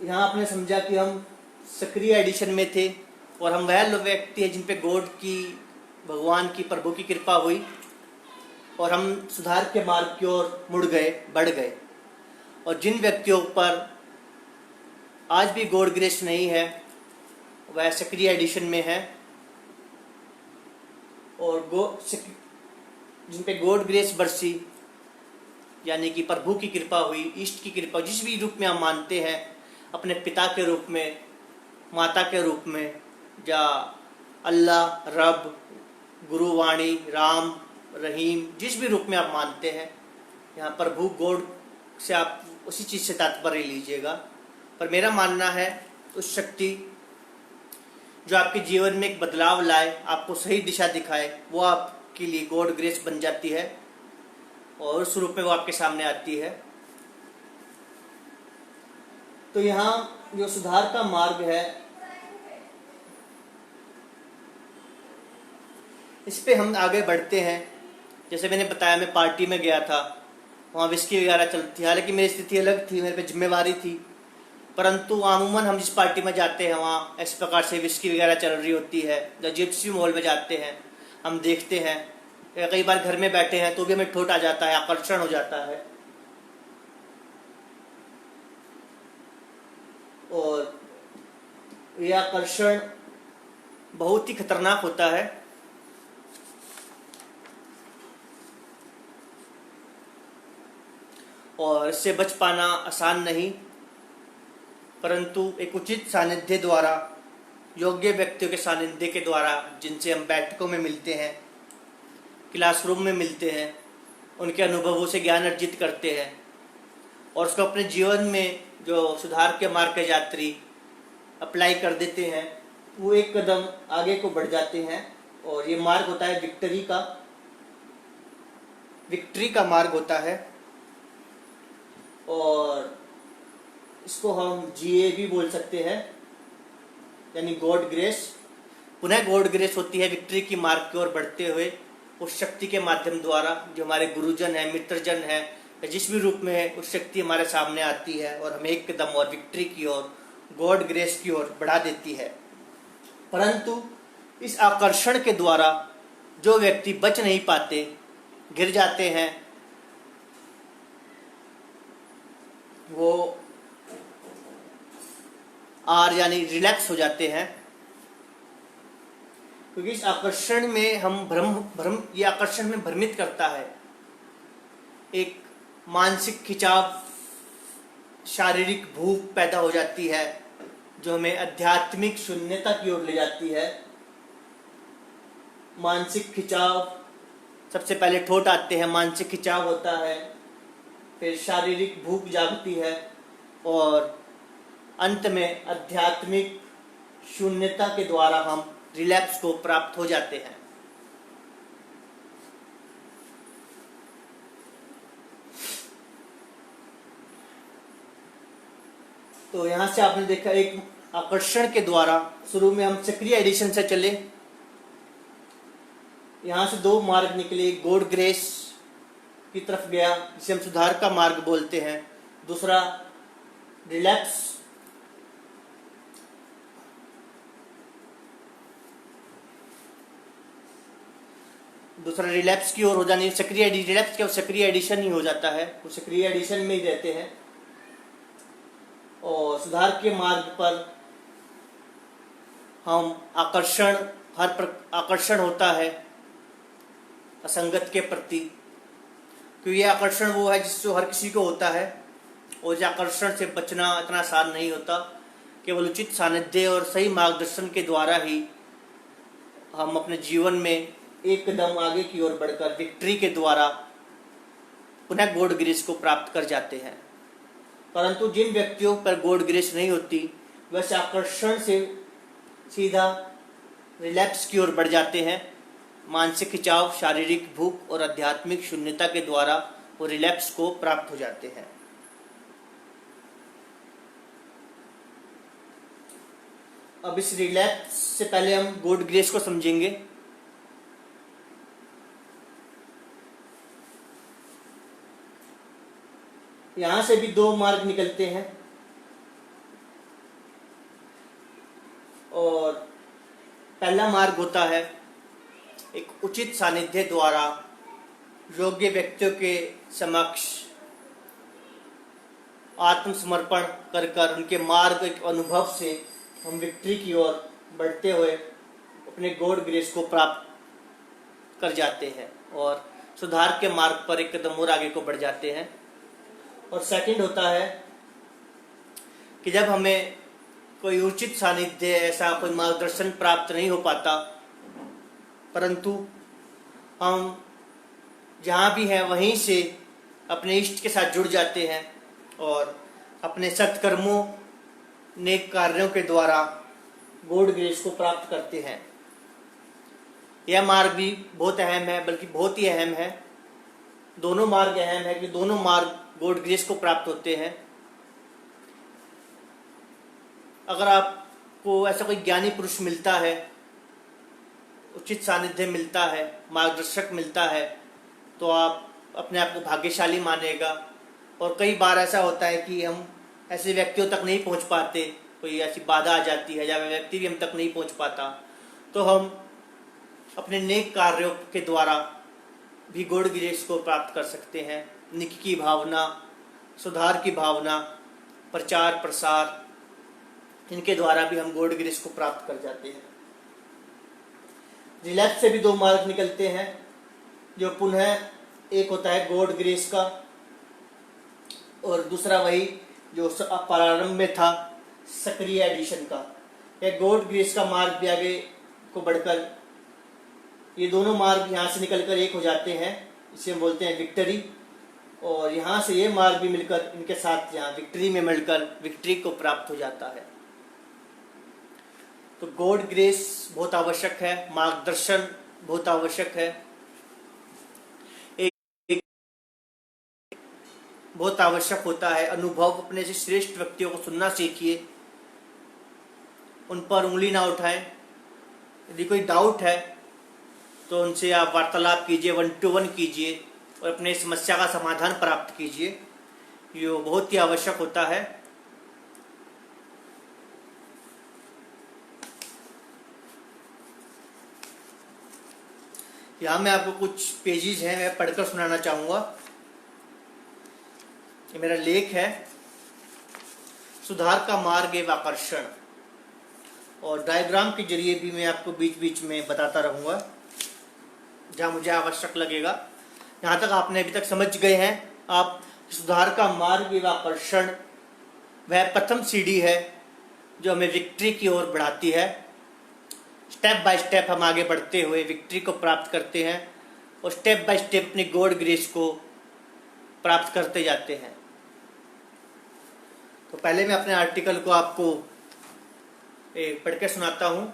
यहाँ आपने समझा कि हम सक्रिय एडिशन में थे और हम वह व्यक्ति है जिन पे गॉड की, भगवान की, प्रभु की कृपा हुई और हम सुधार के मार्ग की ओर मुड़ गए, बढ़ गए। और जिन व्यक्तियों पर आज भी गॉड ग्रेस नहीं है वह सक्रिय एडिशन में है, और जिन पे गॉड ग्रेस बरसी यानी कि प्रभु की कृपा हुई, इष्ट की कृपा, जिस भी रूप में हम मानते हैं, अपने पिता के रूप में, माता के रूप में, या अल्लाह, रब, गुरुवाणी, राम, रहीम, जिस भी रूप में आप मानते हैं, यहाँ प्रभु गॉड से आप उसी चीज़ से तात्पर्य लीजिएगा। पर मेरा मानना है उस शक्ति जो आपके जीवन में एक बदलाव लाए, आपको सही दिशा दिखाए, वो आप आपके लिए गॉड ग्रेस बन जाती है और उस रूप में वो आपके सामने आती है। तो यहाँ जो सुधार का मार्ग है, इस पे हम आगे बढ़ते हैं। जैसे मैंने बताया, मैं पार्टी में गया था, वहाँ विस्की वगैरह चलती है। हालांकि मेरी स्थिति अलग थी, मेरे पे जिम्मेवारी थी, परंतु अमूमन हम जिस पार्टी में जाते हैं वहाँ इस प्रकार से विस्की वगैरह चल रही होती है। जब जिप्सी मॉल में जाते हैं हम देखते हैं, या कई बार घर में बैठे हैं तो भी हमें ठोट आ जाता है, आकर्षण हो जाता है। और यह आकर्षण बहुत ही खतरनाक होता है। और इससे बच पाना आसान नहीं, परंतु एक उचित सानिध्य द्वारा, योग्य व्यक्तियों के सानिध्य के द्वारा, जिनसे हम बैठकों में मिलते हैं, क्लासरूम में मिलते हैं, उनके अनुभवों से ज्ञान अर्जित करते हैं और उसको अपने जीवन में जो सुधार के मार्ग के यात्री अप्लाई कर देते हैं, वो एक कदम आगे को बढ़ जाते हैं। और ये मार्ग होता है विक्ट्री का मार्ग होता है। और इसको हम GA भी बोल सकते हैं, यानी गॉड ग्रेस। पुनः गॉड ग्रेस होती है विक्ट्री की मार्ग की ओर बढ़ते हुए उस शक्ति के माध्यम द्वारा जो हमारे गुरुजन है, मित्रजन है, या जिस भी रूप में है, उस शक्ति हमारे सामने आती है और हमें एक कदम और विक्ट्री की ओर, गॉड ग्रेस की ओर बढ़ा देती है। परंतु इस आकर्षण के द्वारा जो व्यक्ति बच नहीं पाते, गिर जाते हैं, वो यानी रिलैक्स हो जाते हैं, क्योंकि इस आकर्षण में हम ये आकर्षण में भ्रमित करता है। एक मानसिक खिंचाव, शारीरिक भूख पैदा हो जाती है जो हमें आध्यात्मिक शून्यता की ओर ले जाती है। मानसिक खिंचाव, सबसे पहले ठोट आते हैं, मानसिक खिंचाव होता है, फिर शारीरिक भूख जागती है और अंत में आध्यात्मिक शून्यता के द्वारा हम रिलैप्स को प्राप्त हो जाते हैं। तो यहां से आपने देखा एक आकर्षण के द्वारा, शुरू में हम सक्रिय एडिशन से चले, यहां से दो मार्ग निकले। गॉड ग्रेस की तरफ गया, जिसे हम सुधार का मार्ग बोलते हैं। दूसरा रिलैप्स, की ओर हो जाने, रिलैप्स के सक्रिय एडिशन ही हो जाता है, वो सक्रिय एडिशन में ही रहते हैं। और सुधार के मार्ग पर हम आकर्षण होता है असंगत के प्रति, क्योंकि ये आकर्षण वो है जिससे हर किसी को होता है। और इस आकर्षण से बचना इतना आसान नहीं होता। केवल उचित सानिध्य और सही मार्गदर्शन के द्वारा ही हम अपने जीवन में एक कदम आगे की ओर बढ़कर विक्ट्री के द्वारा पुनः गॉड ग्रेस को प्राप्त कर जाते हैं। परंतु जिन व्यक्तियों पर गॉड ग्रेस नहीं होती, वैसे आकर्षण से सीधा रिलैप्स की ओर बढ़ जाते हैं। मानसिक खिंचाव, शारीरिक भूख और आध्यात्मिक शून्यता के द्वारा वो रिलैप्स को प्राप्त हो जाते हैं। अब इस रिलैप्स से पहले हम गॉड ग्रेस को समझेंगे। यहां से भी दो मार्ग निकलते हैं और पहला मार्ग होता है एक उचित सानिध्य द्वारा योग्य व्यक्तियों के समक्ष आत्मसमर्पण कर उनके मार्ग एक अनुभव से हम विक्ट्री की ओर बढ़ते हुए अपने गॉड ग्रेस को प्राप्त कर जाते हैं और सुधार के मार्ग पर एक कदम और आगे को बढ़ जाते हैं। और सेकंड होता है कि जब हमें कोई उचित सानिध्य, ऐसा कोई मार्गदर्शन प्राप्त नहीं हो पाता, परंतु हम जहाँ भी हैं वहीं से अपने इष्ट के साथ जुड़ जाते हैं और अपने सत्कर्मों, नेक कार्यों के द्वारा गॉड ग्रेस को प्राप्त करते हैं। यह मार्ग भी बहुत अहम है, बल्कि बहुत ही अहम है। दोनों मार्ग अहम है कि दोनों मार्ग गॉड ग्रेस को प्राप्त होते हैं। अगर आपको ऐसा कोई ज्ञानी पुरुष मिलता है, उचित सानिध्य मिलता है, मार्गदर्शक मिलता है, तो आप अपने आप को भाग्यशाली मानेगा। और कई बार ऐसा होता है कि हम ऐसे व्यक्तियों तक नहीं पहुंच पाते, कोई ऐसी बाधा आ जाती है या वह व्यक्ति भी हम तक नहीं पहुंच पाता, तो हम अपने नेक कार्यों के द्वारा भी गॉड ग्रेस को प्राप्त कर सकते हैं। निक की भावना, सुधार की भावना, प्रचार प्रसार, इनके द्वारा भी हम गॉड ग्रेस को प्राप्त कर जाते हैं। रिलैप्स से भी दो मार्ग निकलते हैं, जो पुनः एक होता है गॉड ग्रेस का, और दूसरा वही जो प्रारंभ में था, सक्रिय एडिशन का। यह गॉड ग्रेस का मार्ग भी आगे को बढ़कर, ये दोनों मार्ग यहाँ से निकलकर एक हो जाते हैं, इसे हम बोलते हैं विक्ट्री। और यहाँ से ये मार्ग भी मिलकर इनके साथ यहाँ विक्ट्री में मिलकर विक्ट्री को प्राप्त हो जाता है। तो गॉड ग्रेस बहुत आवश्यक है, मार्गदर्शन बहुत आवश्यक है, एक बहुत आवश्यक होता है। अनुभव, अपने से श्रेष्ठ व्यक्तियों को सुनना सीखिए, उन पर उंगली ना उठाएं। यदि कोई डाउट है तो उनसे आप वार्तालाप कीजिए, 1-to-1 कीजिए और अपने समस्या का समाधान प्राप्त कीजिए। ये बहुत ही आवश्यक होता है। यहाँ मैं आपको कुछ पेजेस हैं, मैं पढ़कर सुनाना चाहूँगा। ये मेरा लेख है, सुधार का मार्ग एवं आकर्षण, और डायग्राम के जरिए भी मैं आपको बीच बीच में बताता रहूँगा जहाँ मुझे आवश्यक लगेगा। यहाँ तक आपने अभी तक समझ गए हैं आप। सुधार का मार्ग एवं आकर्षण वह प्रथम सीढ़ी है जो हमें विक्ट्री की ओर बढ़ाती है। स्टेप बाय स्टेप हम आगे बढ़ते हुए विक्ट्री को प्राप्त करते हैं और स्टेप बाय स्टेप अपनी गॉड ग्रेस को प्राप्त करते जाते हैं। तो पहले मैं अपने आर्टिकल को आपको पढ़ के सुनाता हूँ।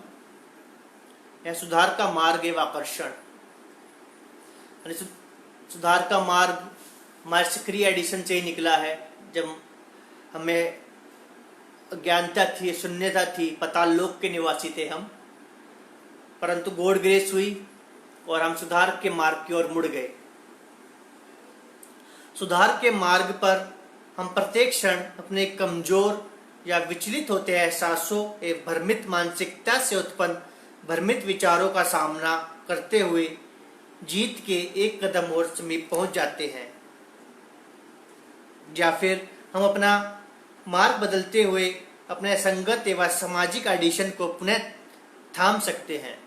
यह सुधार का मार्ग एवं आकर्षण। सुधार का मार्ग हमारे सक्रिय एडिशन से ही निकला है, जब हमें अज्ञानता थी, शून्यता थी, पाताल लोक के निवासी थे हम, परंतु गॉड ग्रेस हुई और हम सुधार के मार्ग की ओर मुड़ गए। सुधार के मार्ग पर हम प्रत्येक क्षण अपने कमजोर या विचलित होते एहसासों एवं भ्रमित मानसिकता से उत्पन्न भ्रमित विचारों का सामना करते हुए जीत के एक कदम और समीप पहुंच जाते हैं, या फिर हम अपना मार्ग बदलते हुए अपने संगत एवं सामाजिक एडिशन को पुनः थाम सकते हैं।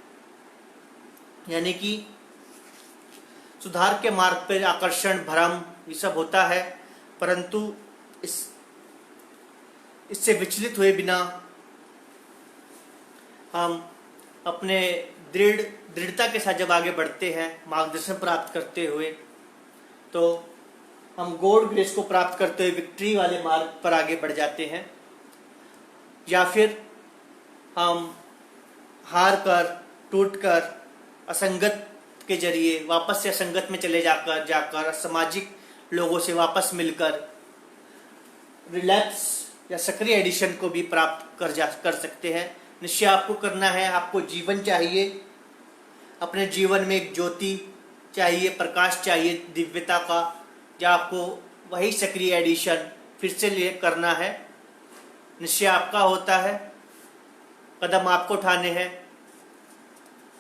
यानी कि सुधार के मार्ग पर आकर्षण, भ्रम, ये सब होता है, परंतु इससे विचलित हुए बिना हम अपने दृढ़ता के साथ जब आगे बढ़ते हैं, मार्गदर्शन प्राप्त करते हुए, तो हम गॉड ग्रेस को प्राप्त करते हुए विक्ट्री वाले मार्ग पर आगे बढ़ जाते हैं। या फिर हम हार कर, टूट कर, असंगत के जरिए वापस से असंगत में चले जाकर सामाजिक लोगों से वापस मिलकर रिलैप्स या सक्रिय एडिशन को भी प्राप्त कर सकते हैं। निश्चय आपको करना है, आपको जीवन चाहिए, अपने जीवन में एक ज्योति चाहिए, प्रकाश चाहिए दिव्यता का, या आपको वही सक्रिय एडिशन फिर से करना है। निश्चय आपका होता है, कदम आपको उठाने हैं,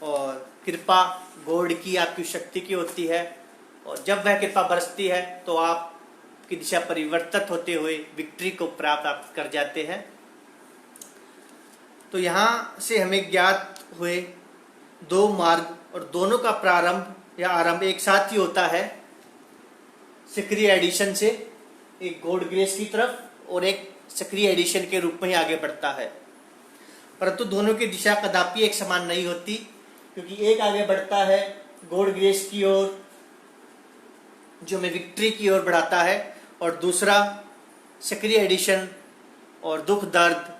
और कृपा गॉड की, आपकी शक्ति की होती है, और जब वह कृपा बरसती है तो आपकी दिशा परिवर्तित होते हुए विक्ट्री को प्राप्त कर जाते हैं। तो यहाँ से हमें ज्ञात हुए दो मार्ग, और दोनों का प्रारंभ या आरंभ एक साथ ही होता है, सक्रिय एडिशन से, एक गॉड ग्रेस की तरफ और एक सक्रिय एडिशन के रूप में ही आगे बढ़ता है। परंतु दोनों की दिशा कदापि एक समान नहीं होती, क्योंकि एक आगे बढ़ता है गॉड ग्रेस की ओर जो हमें विक्ट्री की ओर बढ़ाता है, और दूसरा सक्रिय एडिशन और दुख दर्द,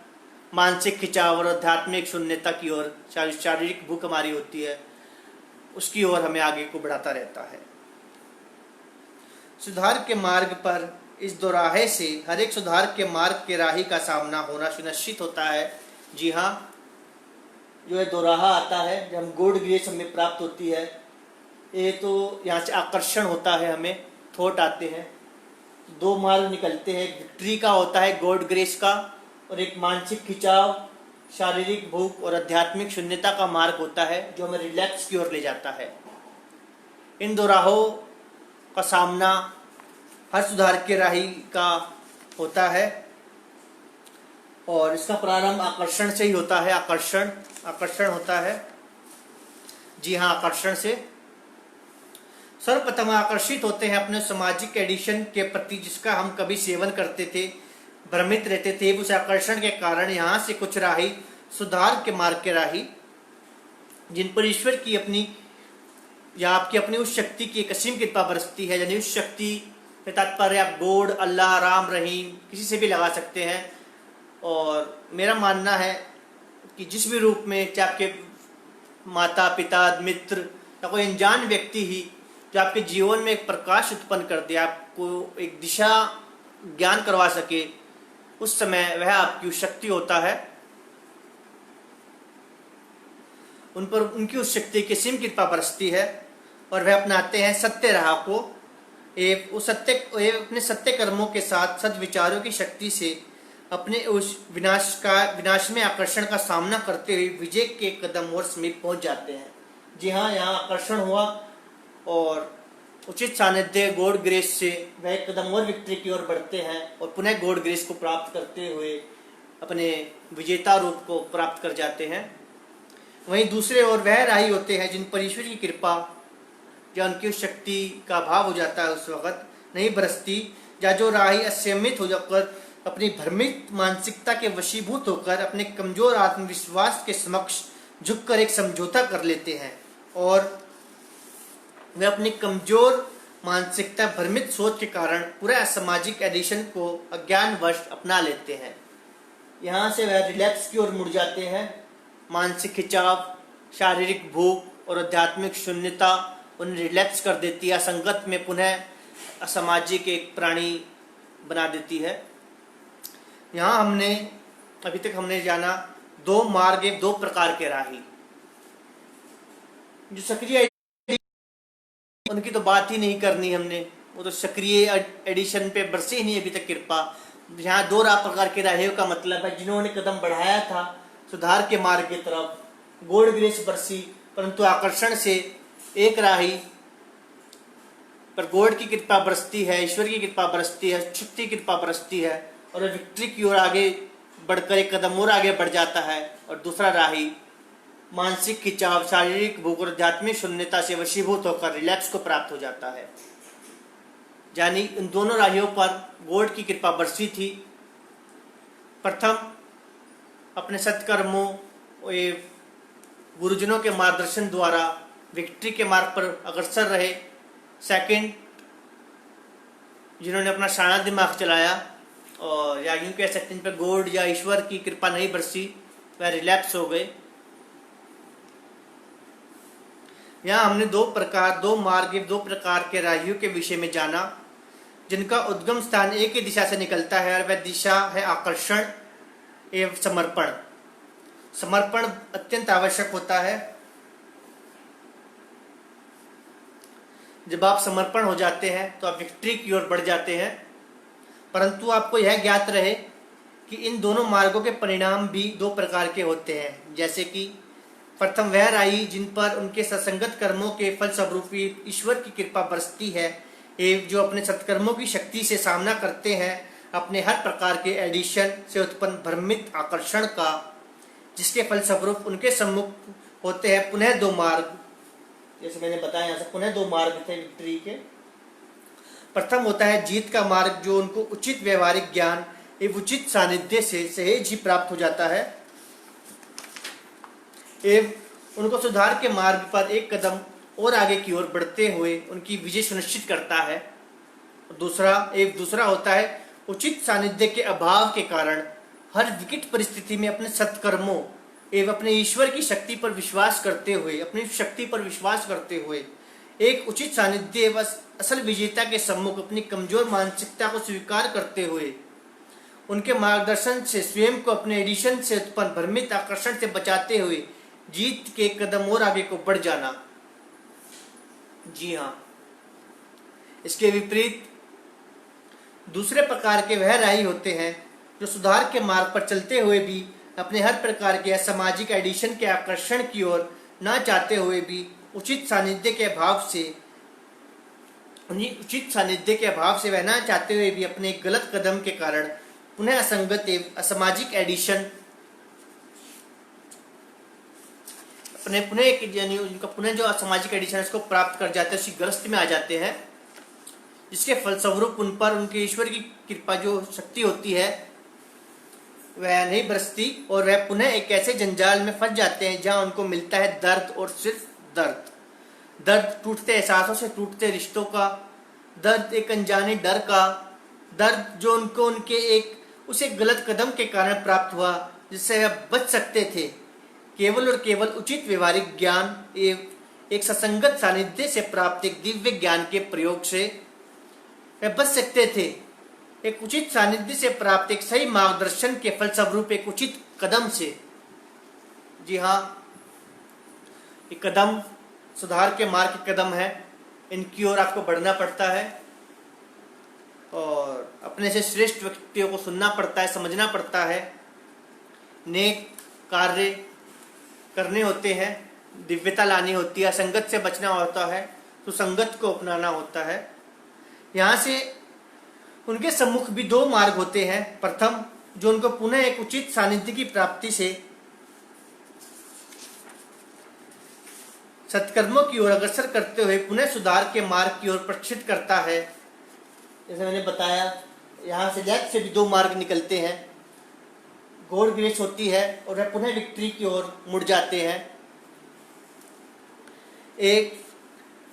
मानसिक खिंचाव और आध्यात्मिक शून्यता की ओर, शारीरिक भूख हमारी होती है, उसकी ओर हमें आगे को बढ़ाता रहता है। सुधार के मार्ग पर इस दोराहे से हर एक सुधार के मार्ग के राही का सामना होना सुनिश्चित होता है। जी हाँ, जो है दोराहा आता है, जब हम गॉड ग्रेस हमें प्राप्त होती है, ये तो यहाँ से आकर्षण होता है, हमें थॉट आते हैं, दो मार्ग निकलते हैं। विक्ट्री का होता है गॉड ग्रेस का, और एक मानसिक खिंचाव, शारीरिक भूख और आध्यात्मिक शून्यता का मार्ग होता है जो हमें रिलैक्स की ओर ले जाता है। इन दोराहों का सामना हर सुधार के राही का होता है और इसका प्रारंभ आकर्षण से ही होता है। आकर्षण होता है। जी हाँ, आकर्षण से सर्वप्रथम आकर्षित होते हैं अपने सामाजिक एडिशन के प्रति जिसका हम कभी सेवन करते थे, भ्रमित रहते थे। उस आकर्षण के कारण यहाँ से कुछ राही, सुधार के मार्ग के राही, जिन पर ईश्वर की अपनी या आपकी अपनी उस शक्ति की एक असीम कृपा बरसती है, यानी उस शक्ति के तात्पर्य आप गॉड, अल्लाह, राम, रहीम किसी से भी लगा सकते हैं। और मेरा मानना है कि जिस भी रूप में, चाहे आपके माता पिता, मित्र या कोई अनजान व्यक्ति ही जो आपके जीवन में एक प्रकाश उत्पन्न कर दे, आपको एक दिशा ज्ञान करवा सके, उस समय वह आपकी शक्ति होता है। उन पर उनकी उस शक्ति की सीम कृपा बरसती है और वह अपनाते हैं सत्य राह को। अपने सत्य कर्मों के साथ सद्विचारों की शक्ति से अपने उस विनाश में आकर्षण का सामना करते हुए विजय के कदम और समीप पहुंच जाते हैं। जी हाँ, यहाँ आकर्षण हुआ और उचित सानिध्य गॉड ग्रेस से वह एक कदम और विक्ट्री की ओर बढ़ते हैं और पुनः गॉड ग्रेस को प्राप्त करते हुए अपने विजेता रूप को प्राप्त कर जाते हैं। वहीं दूसरे ओर वह राही होते हैं जिन पर ईश्वर की कृपा या उनकी शक्ति का अभाव हो जाता है, उस वक्त नहीं बरसती, या जो राही असंयमित हो जाकर अपनी भ्रमित मानसिकता के वशीभूत होकर अपने कमजोर आत्मविश्वास के समक्ष झुककर एक समझौता कर लेते हैं और वे अपनी कमजोर मानसिकता, भ्रमित सोच के कारण पूरे असामाजिक एडिशन को अज्ञानवश अपना लेते हैं। यहाँ से वह रिलैक्स की ओर मुड़ जाते हैं। मानसिक खिंचाव, शारीरिक भूख और आध्यात्मिक शून्यता उन्हें रिलैक्स कर देती है, असंगत में पुनः असामाजिक एक प्राणी बना देती है। यहाँ अभी तक हमने जाना दो मार्ग, दो प्रकार के राही। जो सक्रिय, उनकी तो बात ही नहीं करनी हमने, वो तो सक्रिय एडिशन पे बरसे ही नहीं अभी तक कृपा। यहाँ दो प्रकार के राहियों का मतलब है जिन्होंने कदम बढ़ाया था सुधार के मार्ग की तरफ, गॉड ग्रेस बरसी, परंतु आकर्षण से एक राही पर गॉड की कृपा बरसती है, ईश्वर की कृपा बरसती है, शक्ति की कृपा बरसती है और विक्ट्री की ओर आगे बढ़कर एक कदम और आगे बढ़ जाता है। और दूसरा राही मानसिक खिंचाव, शारीरिक भूख और आध्यात्मिक शून्यता से वशीभूत होकर रिलैक्स को प्राप्त हो जाता है। यानी इन दोनों राहियों पर गॉड की कृपा बरसी थी। प्रथम अपने सत्कर्मों, गुरुजनों के मार्गदर्शन द्वारा विक्ट्री के मार्ग पर अग्रसर रहे। सेकंड, जिन्होंने अपना शाना दिमाग चलाया और या यूं कह सकते हैं पर गॉड या ईश्वर की कृपा नहीं बरसी, वह रिलैक्स हो गए। यहाँ हमने दो मार्ग, दो प्रकार के राहियों के विषय में जाना जिनका उद्गम स्थान एक ही दिशा से निकलता है और वह दिशा है आकर्षण एवं समर्पण। समर्पण अत्यंत आवश्यक होता है। जब आप समर्पण हो जाते हैं तो आप विक्ट्री की ओर बढ़ जाते हैं, परंतु आपको यह ज्ञात रहे कि इन दोनों मार्गों के परिणाम भी दो प्रकार के होते हैं। जैसे कि प्रथम वह राही जिन पर उनके सत्संगत कर्मों के फलस्वरूप ईश्वर की कृपा बरसती है एवं जो अपने सत्कर्मों की शक्ति से सामना करते हैं अपने हर प्रकार के एडिशन से उत्पन्न भ्रमित आकर्षण का, जिसके फलस्वरूप उनके सम्मुख होते हैं पुनः दो मार्ग। जैसे मैंने बताया, यहाँ से पुनः दो मार्ग थे विक्ट्री के। प्रथम होता है जीत का मार्ग, जो उनको उचित व्यवहारिक ज्ञान एवं उचित सानिध्य से सहज ही प्राप्त हो जाता है एवं उनको सुधार के मार्ग पर एक कदम और आगे की ओर बढ़ते हुए उनकी विजय सुनिश्चित करता है। दूसरा होता है उचित सानिध्य के अभाव के कारण हर विकट परिस्थिति में अपने सत्कर्मों एवं अपने ईश्वर की शक्ति पर विश्वास करते हुए, अपनी शक्ति पर विश्वास करते हुए एक उचित सानिध्य एवं असल विजेता के सम्मुख अपनी कमजोर मानसिकता को स्वीकार करते हुए उनके मार्गदर्शन से स्वयं को अपने एडिशन से उत्पन्न भ्रमित आकर्षण से बचाते हुए जीत के कदम और आगे को बढ़ जाना। जी हाँ, इसके विपरीत दूसरे प्रकार के वह राही होते हैं जो सुधार के मार्ग पर चलते हुए भी अपने हर प्रकार के असामाजिक एडिशन के आकर्षण की ओर न चाहते हुए भी उचित सानिध्य के अभाव से वह न चाहते हुए भी अपने गलत कदम के कारण पुनः असंगत एवं असामाजिक एडिशन पुनः जो असामाजिक एडिशन इसको प्राप्त कर जाते हैं, उसी ग्रस्त में आ जाते हैं, जिसके फलस्वरूप उन पर उनके ईश्वर की कृपा जो शक्ति होती है वह नहीं बरसती और वह पुनः एक ऐसे जंजाल में फंस जाते हैं जहां उनको मिलता है दर्द और सिर्फ दर्द टूटते एहसासों से, टूटते रिश्तों का दर्द, एक अनजाने डर का दर्द जो उनको उनके उस एक गलत कदम के कारण प्राप्त हुआ, जिससे वह बच सकते थे केवल और केवल उचित व्यवहारिक ज्ञान एवं एक ससंगत सानिध्य से प्राप्त एक दिव्य ज्ञान के प्रयोग से वह बच सकते थे। एक उचित सानिध्य से प्राप्त एक सही मार्गदर्शन के फलस्वरूप एक उचित कदम से। जी हाँ, ये कदम सुधार के मार्ग के कदम है, इनकी ओर आपको बढ़ना पड़ता है और अपने से श्रेष्ठ व्यक्तियों को सुनना पड़ता है, समझना पड़ता है, नेक कार्य करने होते हैं, दिव्यता लानी होती है, असंगत से बचना होता है, सुसंगत को अपनाना होता है। यहाँ से उनके सम्मुख भी दो मार्ग होते हैं। प्रथम, जो उनको पुनः एक उचित सानिध्य की प्राप्ति से सत्कर्मों की ओर अग्रसर करते हुए पुनः सुधार के मार्ग की ओर प्रक्षित करता है। जैसे मैंने बताया, यहाँ से लेफ्ट से भी दो मार्ग निकलते हैं, गौर ग्रेस होती है और वह पुनः विक्ट्री की ओर मुड़ जाते हैं। एक,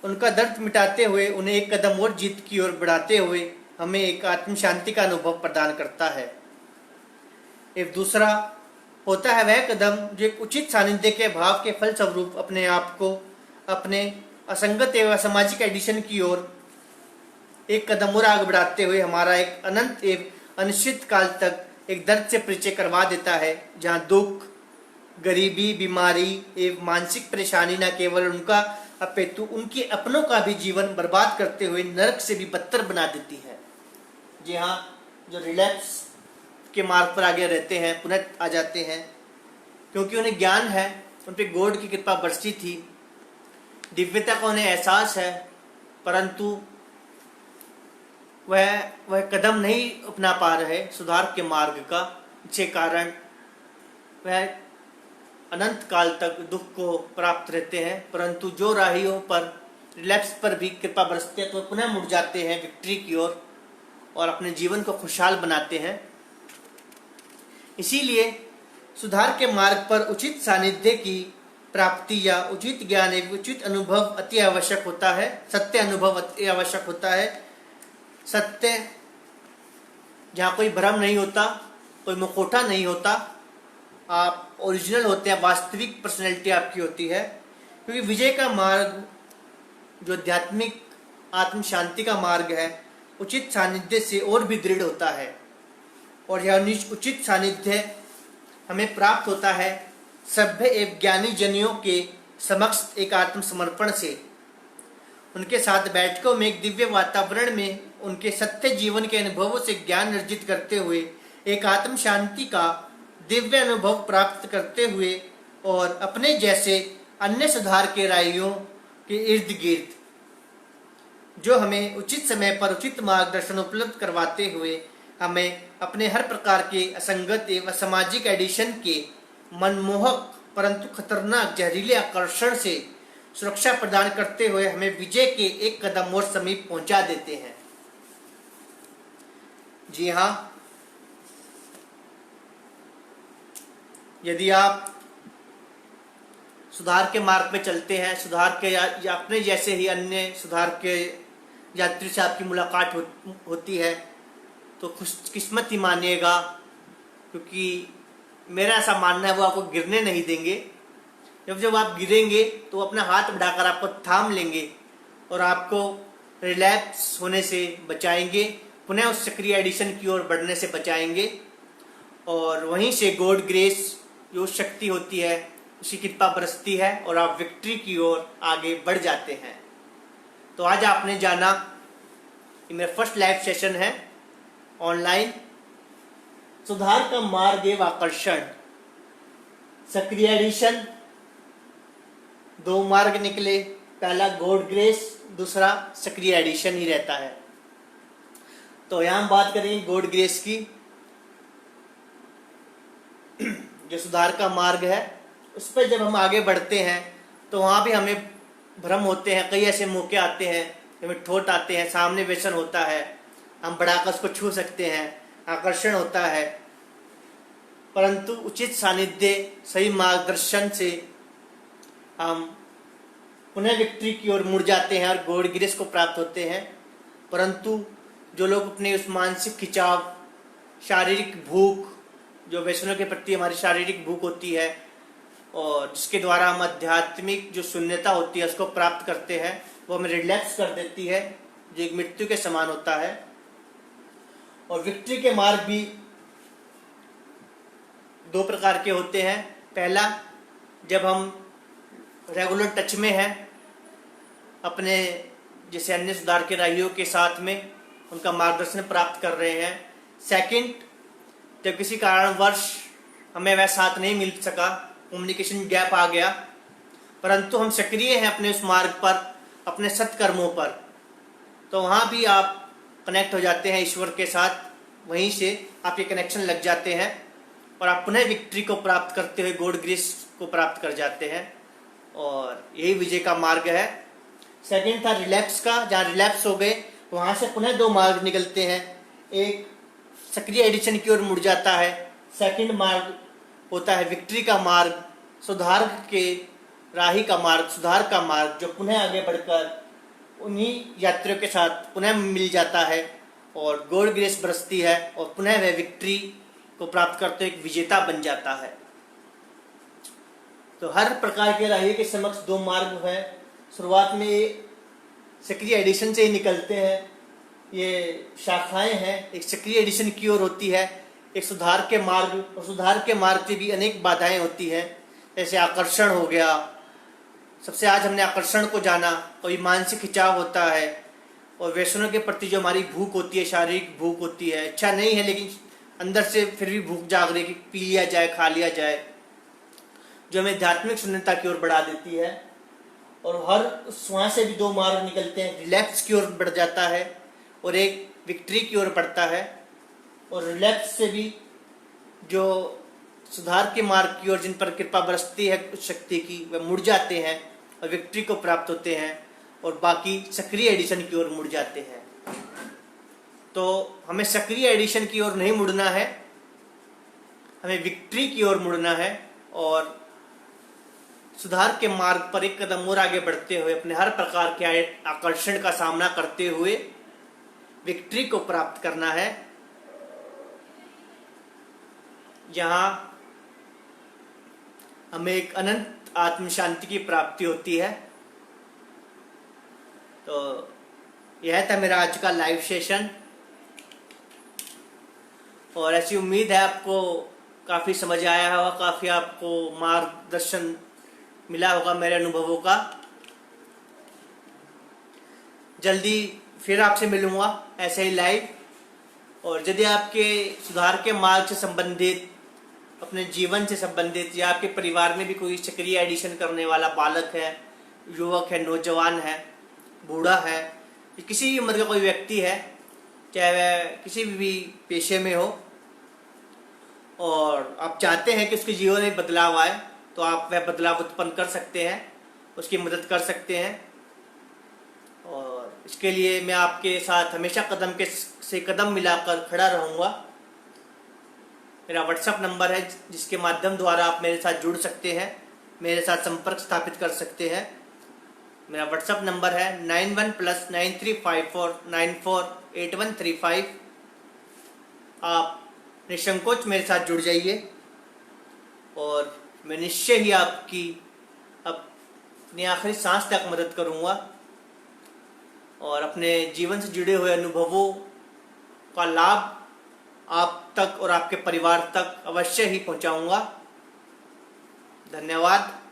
उनका दर्द मिटाते हुए उन्हें एक कदम और जीत की ओर बढ़ाते हुए हमें एक आत्म शांति का अनुभव प्रदान करता है। एक दूसरा होता है वह कदम जो एक उचित सानिध्य के भाव के फलस्वरूप अपने आप को अपने असंगत एवं सामाजिक एडिशन की ओर एक कदम और आगे बढ़ाते हुए हमारा एक अनंत एवं अनिश्चित काल तक एक दर्द से परिचय करवा देता है, जहाँ दुख, गरीबी, बीमारी एवं मानसिक परेशानी न केवल उनका अपितु उनके अपनों का भी जीवन बर्बाद करते हुए नरक से भी बदतर बना देती है। जी हाँ, जो रिलैप्स के मार्ग पर आगे रहते हैं पुनः आ जाते हैं, क्योंकि उन्हें ज्ञान है, उन पर गॉड की कृपा बरसी थी, दिव्यता का उन्हें एहसास है, परंतु वह कदम नहीं अपना पा रहे सुधार के मार्ग का, जिसके कारण वह अनंत काल तक दुख को प्राप्त रहते हैं। परंतु जो राहियों पर रिलैप्स पर भी कृपा बरसती है तो वह पुनः मुड़ जाते हैं विक्ट्री की ओर और अपने जीवन को खुशहाल बनाते हैं। इसीलिए सुधार के मार्ग पर उचित सानिध्य की प्राप्ति या उचित ज्ञान एवं उचित अनुभव अति आवश्यक होता है, सत्य अनुभव अति आवश्यक होता है। सत्य जहाँ कोई भ्रम नहीं होता, कोई मुखौटा नहीं होता, आप ओरिजिनल होते हैं, वास्तविक पर्सनैलिटी आपकी होती है। क्योंकि विजय का मार्ग जो आध्यात्मिक आत्म शांति का मार्ग है उचित सानिध्य से और भी दृढ़ होता है, और यह उचित सानिध्य हमें प्राप्त होता है सभ्य एवं ज्ञानी जनियों के समक्ष एक आत्मसमर्पण से। उनके साथ बैठकों में एक दिव्य वातावरण में उनके सत्य जीवन के अनुभवों से ज्ञान अर्जित करते हुए एक आत्म शांति का दिव्य अनुभव प्राप्त करते हुए और अपने जैसे अन्य सुधार के राहियों के इर्द गिर्द जो हमें उचित समय पर उचित मार्गदर्शन उपलब्ध करवाते हुए हमें अपने हर प्रकार के असंगत एवं असामाजिक एडिशन के मनमोहक परंतु खतरनाक जहरीले आकर्षण से सुरक्षा प्रदान करते हुए हमें विजय के एक कदम और समीप पहुंचा देते हैं। जी हाँ, यदि आप सुधार के मार्ग में चलते हैं, सुधार के या अपने जैसे ही अन्य सुधार के यात्री से आपकी मुलाकात होती है तो खुशकिस्मत ही मानिएगा, क्योंकि मेरा ऐसा मानना है वो आपको गिरने नहीं देंगे। जब जब आप गिरेंगे तो अपना हाथ बढ़ाकर आपको थाम लेंगे और आपको रिलैप्स होने से बचाएंगे, पुनः उस सक्रिय एडिशन की ओर बढ़ने से बचाएंगे। और वहीं से गॉड ग्रेस जो शक्ति होती है उसकी कृपा बरसती है और आप विक्ट्री की ओर आगे बढ़ जाते हैं। तो आज आपने जाना, ये मेरा फर्स्ट लाइव सेशन है ऑनलाइन, सुधार का मार्ग एवं आकर्षण, सक्रिय एडिशन। 2 मार्ग निकले, पहला गॉड ग्रेस, दूसरा सक्रिय एडिशन ही रहता है। तो यहाँ हम बात करेंगे गॉड ग्रेस की। जो सुधार का मार्ग है उस पर जब हम आगे बढ़ते हैं तो वहाँ भी हमें भ्रम होते हैं, कई ऐसे मौके आते हैं, हमें ठोट आते हैं, सामने व्यसन होता है, हम बढ़ाकर उसको छू सकते हैं, आकर्षण होता है, परंतु उचित सानिध्य, सही मार्गदर्शन से हम पुनः विक्ट्री की ओर मुड़ जाते हैं और गॉड ग्रेस को प्राप्त होते हैं। परंतु जो लोग अपने उस मानसिक खिंचाव, शारीरिक भूख, जो व्यसनों के प्रति हमारी शारीरिक भूख होती है और जिसके द्वारा हम आध्यात्मिक जो शून्यता होती है उसको प्राप्त करते हैं, वो हमें रिलैक्स कर देती है, जो एक मृत्यु के समान होता है। और विक्ट्री के मार्ग भी 2 प्रकार के होते हैं। पहला, जब हम रेगुलर टच में हैं अपने जैसे अन्य सुधार के राहियों के साथ में, उनका मार्गदर्शन प्राप्त कर रहे हैं। सेकंड, जब किसी कारणवश हमें वह साथ नहीं मिल सका, कम्युनिकेशन गैप आ गया, परंतु हम सक्रिय हैं अपने उस मार्ग पर, अपने सत्कर्मों पर, तो वहाँ भी आप कनेक्ट हो जाते हैं ईश्वर के साथ, वहीं से आपके कनेक्शन लग जाते हैं और आप पुनः विक्ट्री को प्राप्त करते हुए गॉड ग्रेस को प्राप्त कर जाते हैं। और यही विजय का मार्ग है। सेकंड था रिलैप्स का, जहाँ रिलैप्स हो गए वहाँ से पुनः 2 मार्ग निकलते हैं। एक सक्रिय एडिशन की ओर मुड़ जाता है, सेकंड मार्ग होता है विक्ट्री का मार्ग, सुधार के राही का मार्ग, सुधार का मार्ग, जो पुनः आगे बढ़कर उन्हीं यात्रियों के साथ पुनः मिल जाता है और गॉड ग्रेस बरसती है और पुनः वह विक्ट्री को प्राप्त करते एक विजेता बन जाता है। तो हर प्रकार के राही के समक्ष 2 मार्ग हैं। शुरुआत में सक्रिय एडिशन से ही निकलते हैं, ये शाखाएं हैं, एक सक्रिय एडिशन की ओर होती है, एक सुधार के मार्ग, और सुधार के मार्ग से भी अनेक बाधाएं होती हैं, जैसे आकर्षण हो गया। सबसे आज हमने आकर्षण को जाना, कोई मानसिक खिंचाव होता है और व्यसनों के प्रति जो हमारी भूख होती है, शारीरिक भूख होती है, इच्छा नहीं है लेकिन अंदर से फिर भी भूख जाग रही है कि पी लिया जाए, खा लिया जाए, जो हमें आध्यात्मिक शून्यता की ओर बढ़ा देती है। और हर वहाँ से भी 2 मार्ग निकलते हैं, रिलैप्स की ओर बढ़ जाता है और एक विक्ट्री की ओर बढ़ता है। और रिलैप्स से भी जो सुधार के मार्ग की ओर जिन पर कृपा बरसती है उस शक्ति की, वह मुड़ जाते हैं और विक्ट्री को प्राप्त होते हैं और बाकी सक्रिय एडिशन की ओर मुड़ जाते हैं। तो हमें सक्रिय एडिशन की ओर नहीं मुड़ना है, हमें विक्ट्री की ओर मुड़ना है और सुधार के मार्ग पर एक कदम और आगे बढ़ते हुए अपने हर प्रकार के आकर्षण का सामना करते हुए विक्ट्री को प्राप्त करना है, जहां हमें एक अनंत आत्म शांति की प्राप्ति होती है। तो यह था मेरा आज का लाइव सेशन और ऐसी उम्मीद है आपको काफ़ी समझ आया होगा, काफ़ी आपको मार्गदर्शन मिला होगा मेरे अनुभवों का। जल्दी फिर आपसे मिलूंगा ऐसे ही लाइव। और यदि आपके सुधार के मार्ग से संबंधित, अपने जीवन से संबंधित या आपके परिवार में भी कोई सक्रिय एडिशन करने वाला बालक है, युवक है, नौजवान है, बूढ़ा है, किसी भी उम्र का कोई व्यक्ति है, चाहे वह किसी भी पेशे में हो, और आप चाहते हैं कि उसके जीवन में बदलाव आए, तो आप वह बदलाव उत्पन्न कर सकते हैं, उसकी मदद कर सकते हैं। और इसके लिए मैं आपके साथ हमेशा कदम से कदम मिलाकर खड़ा रहूँगा। मेरा व्हाट्सएप नंबर है जिसके माध्यम द्वारा आप मेरे साथ जुड़ सकते हैं, मेरे साथ संपर्क स्थापित कर सकते हैं। मेरा व्हाट्सएप नंबर है 91+9354948135। आप निसंकोच मेरे साथ जुड़ जाइए और मैं निश्चय ही आपकी अपनी आखिरी सांस तक मदद करूंगा और अपने जीवन से जुड़े हुए अनुभवों का लाभ आप तक और आपके परिवार तक अवश्य ही पहुंचाऊंगा। धन्यवाद।